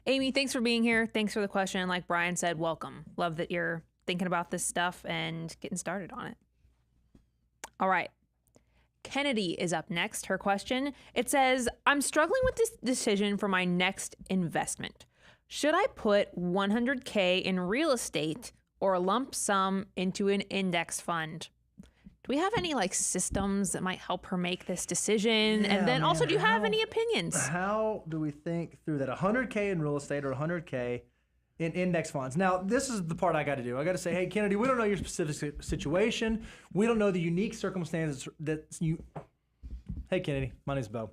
Amy, thanks for being here. Thanks for the question. Like Brian said, welcome. Love that you're thinking about this stuff and getting started on it. All right. Kennedy is up next. Her question, it says, I'm struggling with this decision for my next investment. Should I put $100K in real estate or a lump sum into an index fund? Do we have any systems that might help her make this decision? Yeah, and then also, do you have any opinions? How do we think through that? 100K in real estate or 100K in index funds. Now, this is the part I got to do. I got to say, hey, Kennedy, we don't know your specific situation. We don't know the unique circumstances that you... Hey, Kennedy, my name's Bo.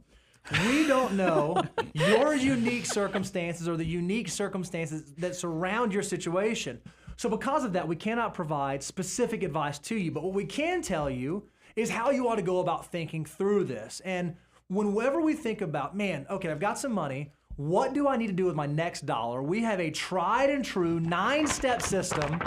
We don't know your unique circumstances or the unique circumstances that surround your situation. So because of that, we cannot provide specific advice to you. But what we can tell you is how you ought to go about thinking through this. And whenever we think about, man, okay, I've got some money. What do I need to do with my next dollar? We have a tried and true 9-step system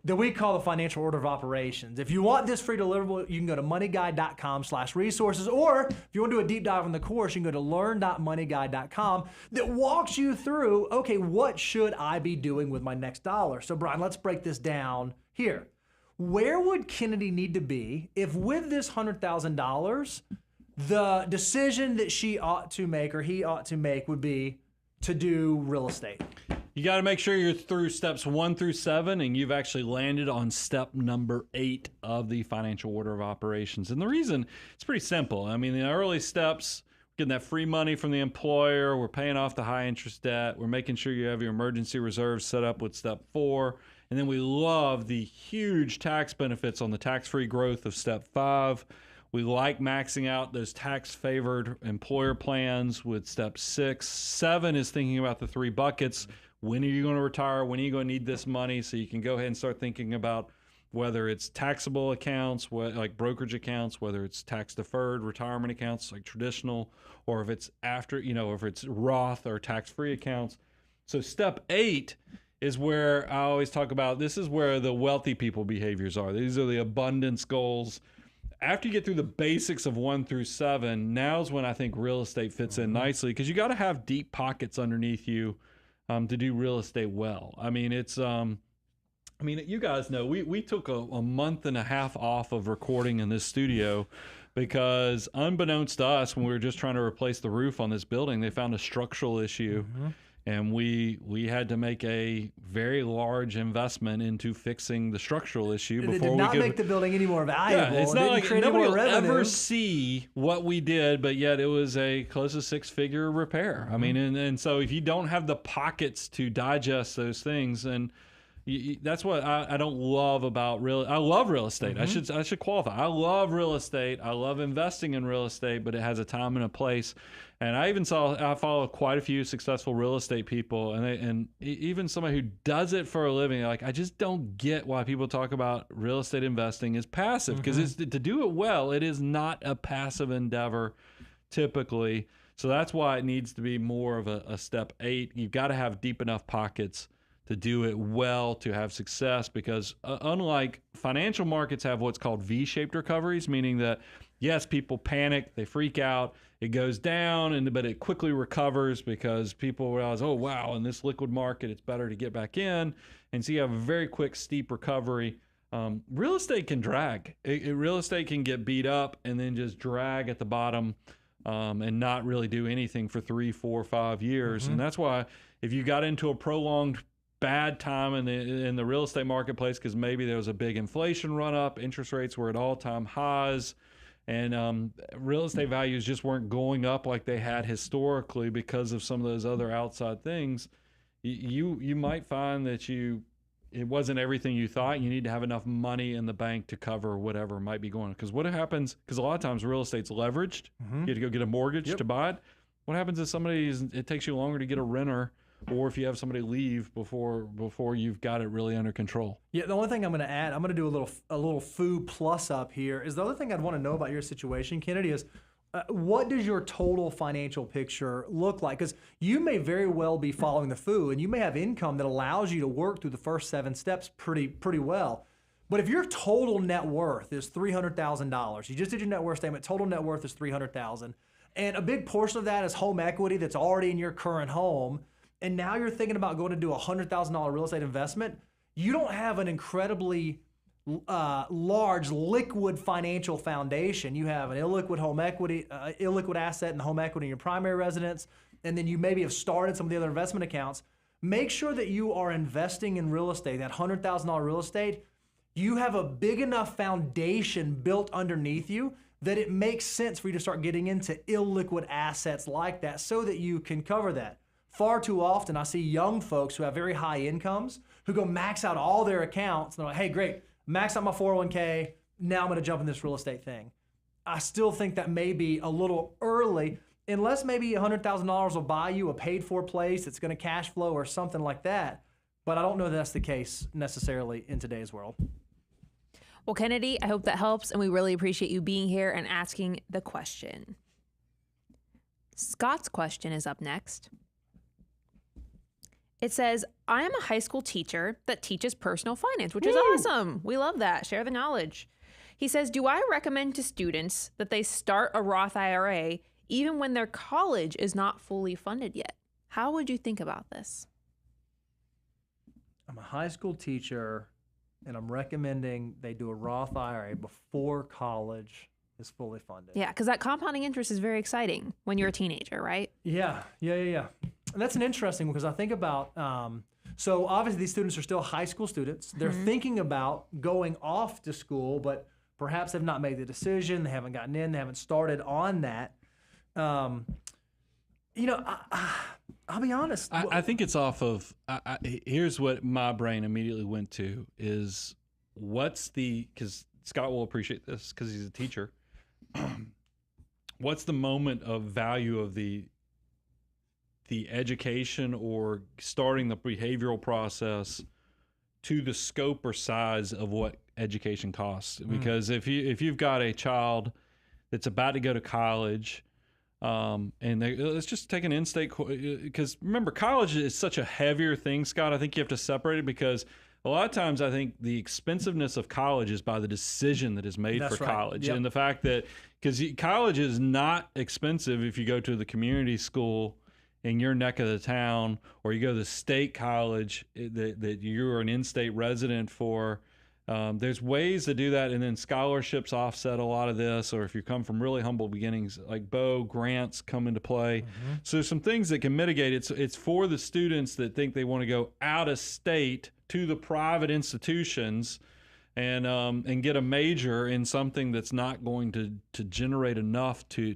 that we call the financial order of operations. If you want this free deliverable, you can go to moneyguide.com/resources, or if you want to do a deep dive on the course, you can go to learn.moneyguide.com that walks you through, okay, what should I be doing with my next dollar? So Brian, let's break this down here. Where would Kennedy need to be if with this $100,000, the decision that she ought to make or he ought to make would be to do real estate? You got to make sure you're through steps 1 through 7 and you've actually landed on step number 8 of the financial order of operations. And the reason, it's pretty simple. I mean, the early steps, getting that free money from the employer, we're paying off the high interest debt, we're making sure you have your emergency reserves set up with step 4. And then we love the huge tax benefits on the tax-free growth of step 5. We like maxing out those tax-favored employer plans with step 6. 7 is thinking about the 3 buckets. When are you going to retire? When are you going to need this money? So you can go ahead and start thinking about whether it's taxable accounts, like brokerage accounts, whether it's tax-deferred retirement accounts, like traditional, or if it's after, if it's Roth or tax-free accounts. So step 8 is where I always talk about, this is where the wealthy people behaviors are. These are the abundance goals. After you get through the basics of 1 through 7, now's when I think real estate fits in nicely, because you got to have deep pockets underneath you to do real estate well. I mean, it's, you guys know, we took a month and a half off of recording in this studio because unbeknownst to us, when we were just trying to replace the roof on this building, they found a structural issue. And we had to make a very large investment into fixing the structural issue It before did not we could make the building any more valuable. Yeah, it's It not didn't like create any nobody more will revenue. ever see what we did, but yet it was a close to six-figure repair. I mean, and so if you don't have the pockets to digest those things, and that's what I don't love about real. I love real estate. I should qualify. I love real estate. I love investing in real estate, but it has a time and a place. And I follow quite a few successful real estate people, and even somebody who does it for a living. Like, I just don't get why people talk about real estate investing as passive, because it's to do it well. It is not a passive endeavor typically. So that's why it needs to be more of a step 8. You've got to have deep enough pockets to do it well, to have success, because unlike financial markets have what's called V-shaped recoveries, meaning that, yes, people panic, they freak out, it goes down, but it quickly recovers because people realize, oh, wow, in this liquid market, it's better to get back in. And so you have a very quick, steep recovery. Real estate can drag. Real estate can get beat up and then just drag at the bottom and not really do anything for 3, 4, 5 years. And that's why if you got into a prolonged bad time in the real estate marketplace, because maybe there was a big inflation run up, interest rates were at all-time highs, and real estate values just weren't going up like they had historically because of some of those other outside things, you might find that it wasn't everything you thought. You need to have enough money in the bank to cover whatever might be going on. Because what happens, because a lot of times real estate's leveraged, you have to go get a mortgage to buy it. What happens if it takes you longer to get a renter, or if you have somebody leave before you've got it really under control? Yeah, the only thing I'm going to add, I'm going to do a little foo plus up here, is the other thing I'd want to know about your situation, Kennedy, is what does your total financial picture look like? Because you may very well be following the foo, and you may have income that allows you to work through the first 7 steps pretty well. But if your total net worth is $300,000, you just did your net worth statement, total net worth is $300,000, and a big portion of that is home equity that's already in your current home, and now you're thinking about going to do a $100,000 real estate investment, you don't have an incredibly large liquid financial foundation. You have an illiquid home equity, illiquid asset and home equity in your primary residence, and then you maybe have started some of the other investment accounts. Make sure that you are investing in real estate, that $100,000 real estate. You have a big enough foundation built underneath you that it makes sense for you to start getting into illiquid assets like that so that you can cover that. Far too often, I see young folks who have very high incomes who go max out all their accounts. And they're like, hey, great, max out my 401k. Now I'm going to jump in this real estate thing. I still think that may be a little early, unless maybe $100,000 will buy you a paid-for place that's going to cash flow or something like that. But I don't know that that's the case necessarily in today's world. Well, Kennedy, I hope that helps, and we really appreciate you being here and asking the question. Scott's question is up next. It says, I am a high school teacher that teaches personal finance, which is awesome. We love that. Share the knowledge. He says, do I recommend to students that they start a Roth IRA even when their college is not fully funded yet? How would you think about this? I'm a high school teacher, and I'm recommending they do a Roth IRA before college is fully funded. Yeah, because that compounding interest is very exciting when you're a teenager, right? Yeah. And that's an interesting one, because I think about, so obviously these students are still high school students. They're thinking about going off to school, but perhaps have not made the decision. They haven't gotten in. They haven't started on that. I'll be honest. I think it's off of, here's what my brain immediately went to is because Scott will appreciate this because he's a teacher. What's the moment of value of the education or starting the behavioral process to the scope or size of what education costs? Because if you've got a child that's about to go to college, and let's just take an in-state, because remember, college is such a heavier thing, Scott. I think you have to separate it, because a lot of times I think the expensiveness of college is by the decision that is made for college. Yep. And the fact that, because college is not expensive if you go to the community school in your neck of the town, or you go to the state college that you're an in-state resident for. There's ways to do that, and then scholarships offset a lot of this, or if you come from really humble beginnings, like grants come into play. So there's some things that can mitigate it. It's for the students that think they want to go out of state to the private institutions and get a major in something that's not going to generate enough to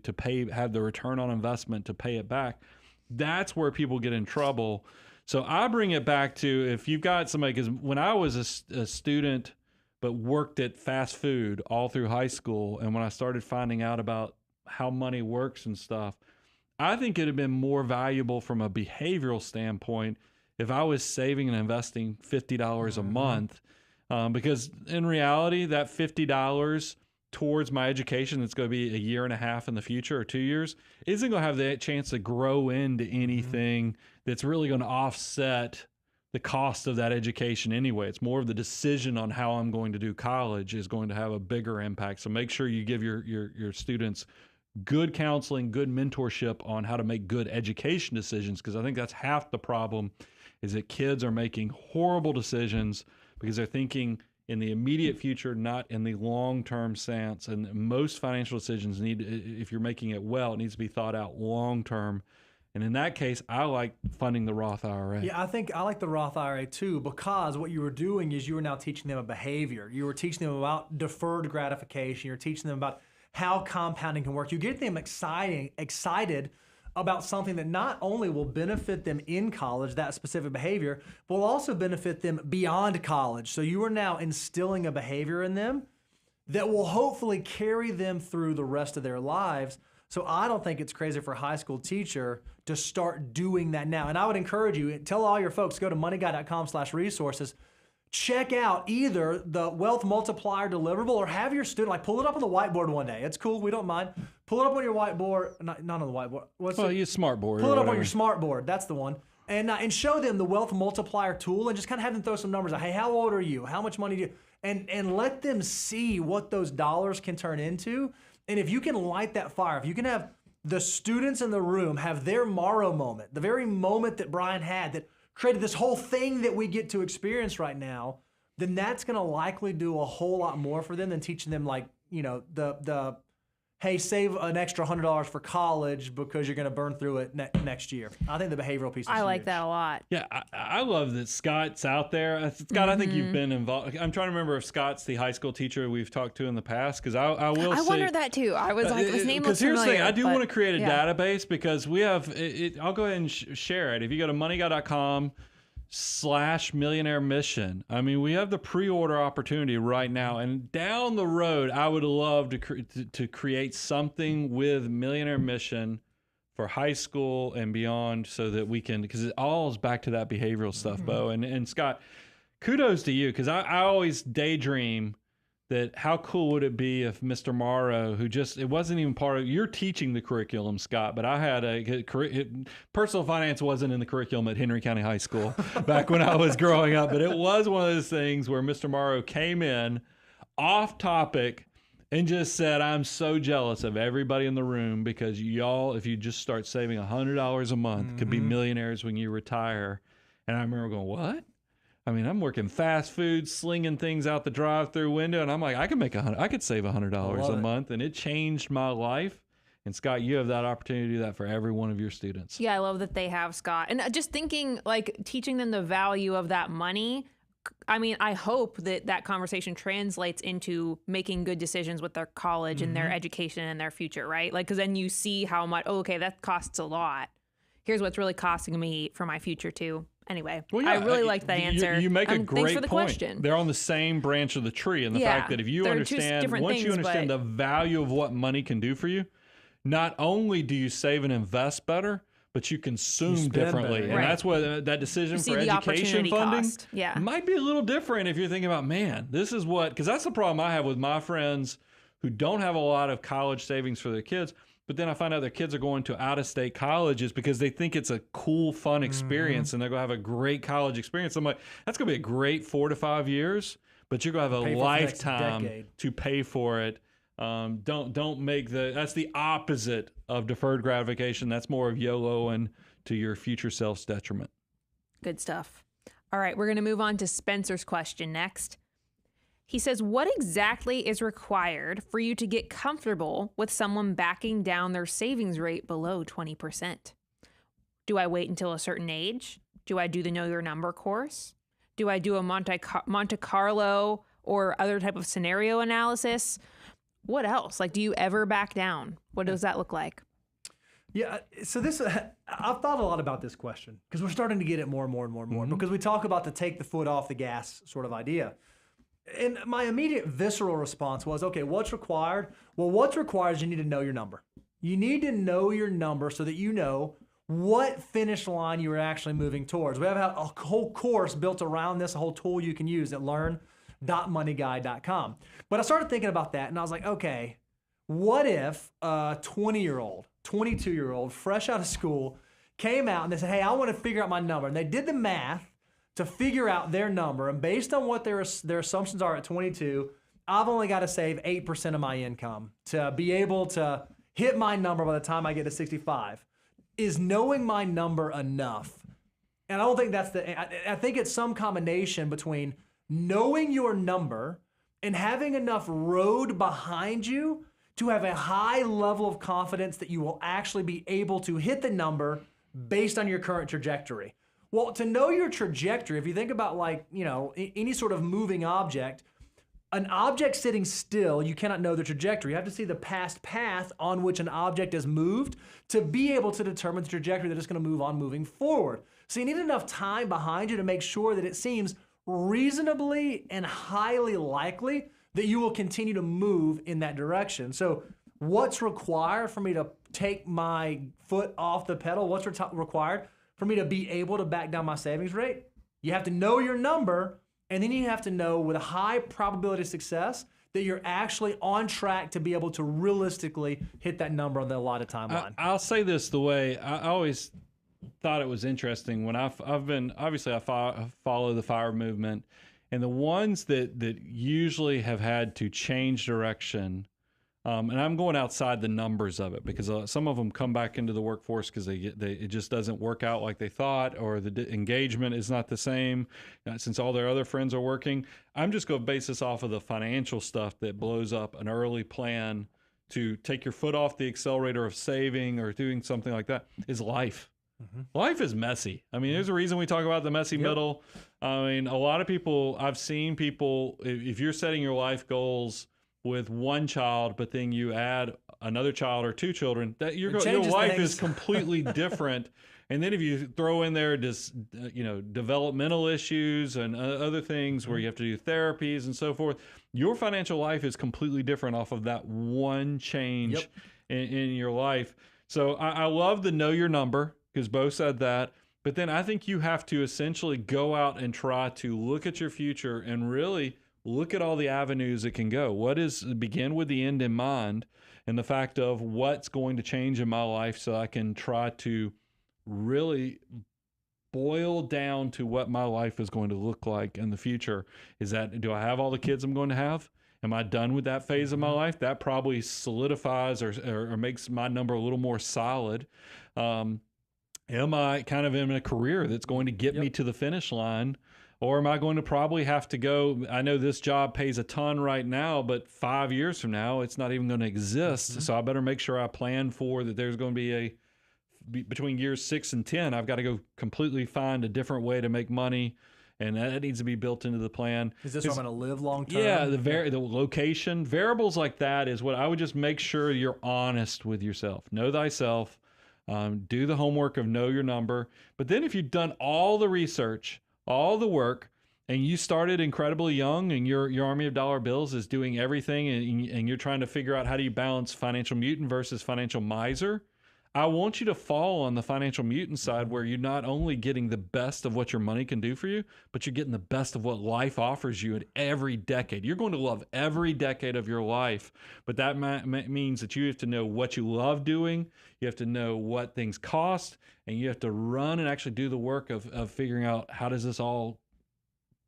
have the return on investment to pay it back. That's where people get in trouble. So I bring it back to, if you've got somebody, because when I was a student but worked at fast food all through high school, and when I started finding out about how money works and stuff, I think it'd have been more valuable from a behavioral standpoint if I was saving and investing $50 a month, because in reality, that $50 towards my education that's going to be a year and a half in the future or 2 years isn't going to have that chance to grow into anything that's really going to offset the cost of that education anyway. It's more of the decision on how I'm going to do college is going to have a bigger impact. So make sure you give your students good counseling, good mentorship on how to make good education decisions, because I think that's half the problem, is that kids are making horrible decisions because they're thinking in the immediate future, not in the long-term sense. And most financial decisions if you're making it well, it needs to be thought out long-term. And in that case, I like funding the Roth IRA. Yeah, I think I like the Roth IRA too, because what you were doing is you were now teaching them a behavior. You were teaching them about deferred gratification. You're teaching them about how compounding can work. You get them excited about something that not only will benefit them in college, that specific behavior, but will also benefit them beyond college. So you are now instilling a behavior in them that will hopefully carry them through the rest of their lives. So I don't think it's crazy for a high school teacher to start doing that now. And I would encourage you, tell all your folks, go to moneyguy.com/resources, check out either the wealth multiplier deliverable, or have your student, pull it up on the whiteboard one day. It's cool, we don't mind. Pull it up on your whiteboard, not on the whiteboard. Use smartboard. Pull it up on your smartboard, that's the one. And show them the wealth multiplier tool, and just kind of have them throw some numbers out. Hey, how old are you? How much money do you? And let them see what those dollars can turn into. And if you can light that fire, if you can have the students in the room have their Morrow moment, the very moment that Brian had that created this whole thing that we get to experience right now, then that's going to likely do a whole lot more for them than teaching them the hey, save an extra $100 for college because you're going to burn through it next year. I think the behavioral piece is I like huge. that a lot. Yeah, I love that Scott's out there. Scott, I think you've been involved. I'm trying to remember if Scott's the high school teacher we've talked to in the past, because I will say. I wondered that too. I was like, his name looks familiar. Because here's the thing, I do want to create a yeah. database, because we have, I'll go ahead and share it. If you go to moneyguy.com/millionaire mission. I mean, we have the pre-order opportunity right now, and down the road, I would love to create something with Millionaire Mission for high school and beyond, so that we can, because it all is back to that behavioral stuff, Bo. And Scott, kudos to you, because I always daydream that how cool would it be if Mr. Morrow, who it wasn't even part of, you're teaching the curriculum, Scott, but I had personal finance wasn't in the curriculum at Henry County High School back when I was growing up, but it was one of those things where Mr. Morrow came in off topic and just said, I'm so jealous of everybody in the room, because y'all, if you just start saving $100 a month, could be millionaires when you retire. And I remember going, what? I mean, I'm working fast food, slinging things out the drive-through window, and I'm like, I could save $100 a month, and it changed my life. And Scott, you have that opportunity to do that for every one of your students. Yeah, I love that they have, Scott. And just thinking, teaching them the value of that money. I mean, I hope that conversation translates into making good decisions with their college and their education and their future, right? Because then you see how much, okay, that costs a lot. Here's what's really costing me for my future too. Anyway, well, yeah, I really liked that answer. You make a great thanks for the point. Question. They're on the same branch of the tree, and the fact that if you understand, once you understand the value of what money can do for you, not only do you save and invest better, but you consume differently. And that's what that decision for education funding might be a little different if you're thinking about, man, this is what, because that's the problem I have with my friends who don't have a lot of college savings for their kids. But then I find out their kids are going to out-of-state colleges because they think it's a cool, fun experience, and they're going to have a great college experience. I'm like, that's going to be a great 4 to 5 years, but you're going to have a lifetime to pay for it. Don't make that's the opposite of deferred gratification. That's more of YOLO and to your future self's detriment. Good stuff. All right, we're going to move on to Spencer's question next. He says, what exactly is required for you to get comfortable with someone backing down their savings rate below 20%? Do I wait until a certain age? Do I do the Know Your Number course? Do I do a Monte Carlo or other type of scenario analysis? What else? Like, do you ever back down? What does that look like? Yeah, so this, I've thought a lot about this question because we're starting to get it more and more and more and more because we talk about the take the foot off the gas sort of idea. And my immediate visceral response was, okay, what's required? Well, what's required is you need to know your number. You need to know your number so that you know what finish line you are actually moving towards. We have a whole course built around this, a whole tool you can use at learn.moneyguide.com. But I started thinking about that and I was like, okay, what if a 20-year-old, 22-year-old, fresh out of school, came out and they said, hey, I want to figure out my number. And they did the math to figure out their number. And based on what their assumptions are at 22, I've only got to save 8% of my income to be able to hit my number by the time I get to 65. Is knowing my number enough? And I don't think that's I think it's some combination between knowing your number and having enough road behind you to have a high level of confidence that you will actually be able to hit the number based on your current trajectory. Well, to know your trajectory, if you think about like, you know, any sort of moving object, an object sitting still, you cannot know the trajectory. You have to see the past path on which an object has moved to be able to determine the trajectory that it's going to move on moving forward. So you need enough time behind you to make sure that it seems reasonably and highly likely that you will continue to move in that direction. So what's required for me to take my foot off the pedal? What's required for me to be able to back down my savings rate? You have to know your number, and then you have to know with a high probability of success that you're actually on track to be able to realistically hit that number on the allotted timeline. I'll say this the way I always thought it was interesting when I follow the FIRE movement, and the ones that usually have had to change direction. And I'm going outside the numbers of it because some of them come back into the workforce because it just doesn't work out like they thought, or the engagement is not the same since all their other friends are working. I'm just going to base this off of the financial stuff that blows up an early plan to take your foot off the accelerator of saving or doing something like that is life. Life is messy. I mean, there's a reason we talk about the messy middle. I mean, a lot of people, I've seen people, if you're setting your life goals with one child, but then you add another child or two children, that your life is completely different. And then if you throw in there just developmental issues and other things where you have to do therapies and so forth, your financial life is completely different off of that one change in your life. So I love the know your number because Bo said that. But then I think you have to essentially go out and try to look at your future and really look at all the avenues it can go. Begin with the end in mind and the fact of what's going to change in my life so I can try to really boil down to what my life is going to look like in the future. Do I have all the kids I'm going to have? Am I done with that phase of my life? That probably solidifies or makes my number a little more solid. Am I kind of in a career that's going to get me to the finish line? Or am I going to probably have to go, I know this job pays a ton right now, but 5 years from now, it's not even going to exist. So I better make sure I plan for that there's going to be between years 6 and 10, I've got to go completely find a different way to make money. And that needs to be built into the plan. Is this where I'm going to live long term? Yeah, the location. Variables like that is what I would just make sure you're honest with yourself. Know thyself. Do the homework of know your number. But then if you've done all the research, all the work, and you started incredibly young and your army of dollar bills is doing everything and you're trying to figure out how do you balance financial mutant versus financial miser, I want you to fall on the financial mutant side where you're not only getting the best of what your money can do for you, but you're getting the best of what life offers you at every decade. You're going to love every decade of your life, but that means that you have to know what you love doing, you have to know what things cost, and you have to run and actually do the work of figuring out how does this all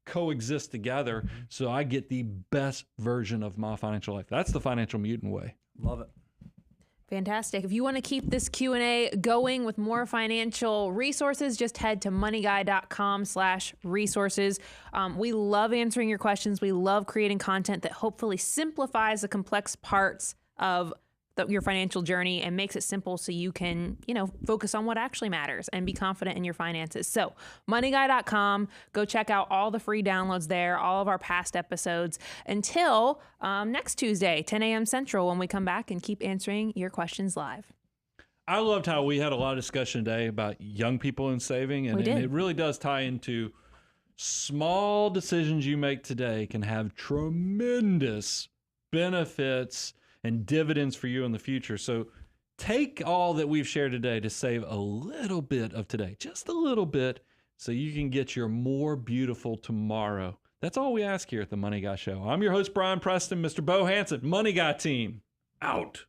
coexist together so I get the best version of my financial life. That's the financial mutant way. Love it. Fantastic. If you want to keep this Q&A going with more financial resources, just head to moneyguy.com/resources. We love answering your questions. We love creating content that hopefully simplifies the complex parts of your financial journey and makes it simple so you can, focus on what actually matters and be confident in your finances. So moneyguy.com, go check out all the free downloads there, all of our past episodes until next Tuesday, 10 a.m. Central, when we come back and keep answering your questions live. I loved how we had a lot of discussion today about young people and saving, and it really does tie into small decisions you make today can have tremendous benefits and dividends for you in the future. So take all that we've shared today to save a little bit of today, just a little bit, so you can get your more beautiful tomorrow. That's all we ask here at the Money Guy Show. I'm your host, Brian Preston, Mr. Bo Hansen, Money Guy team, out.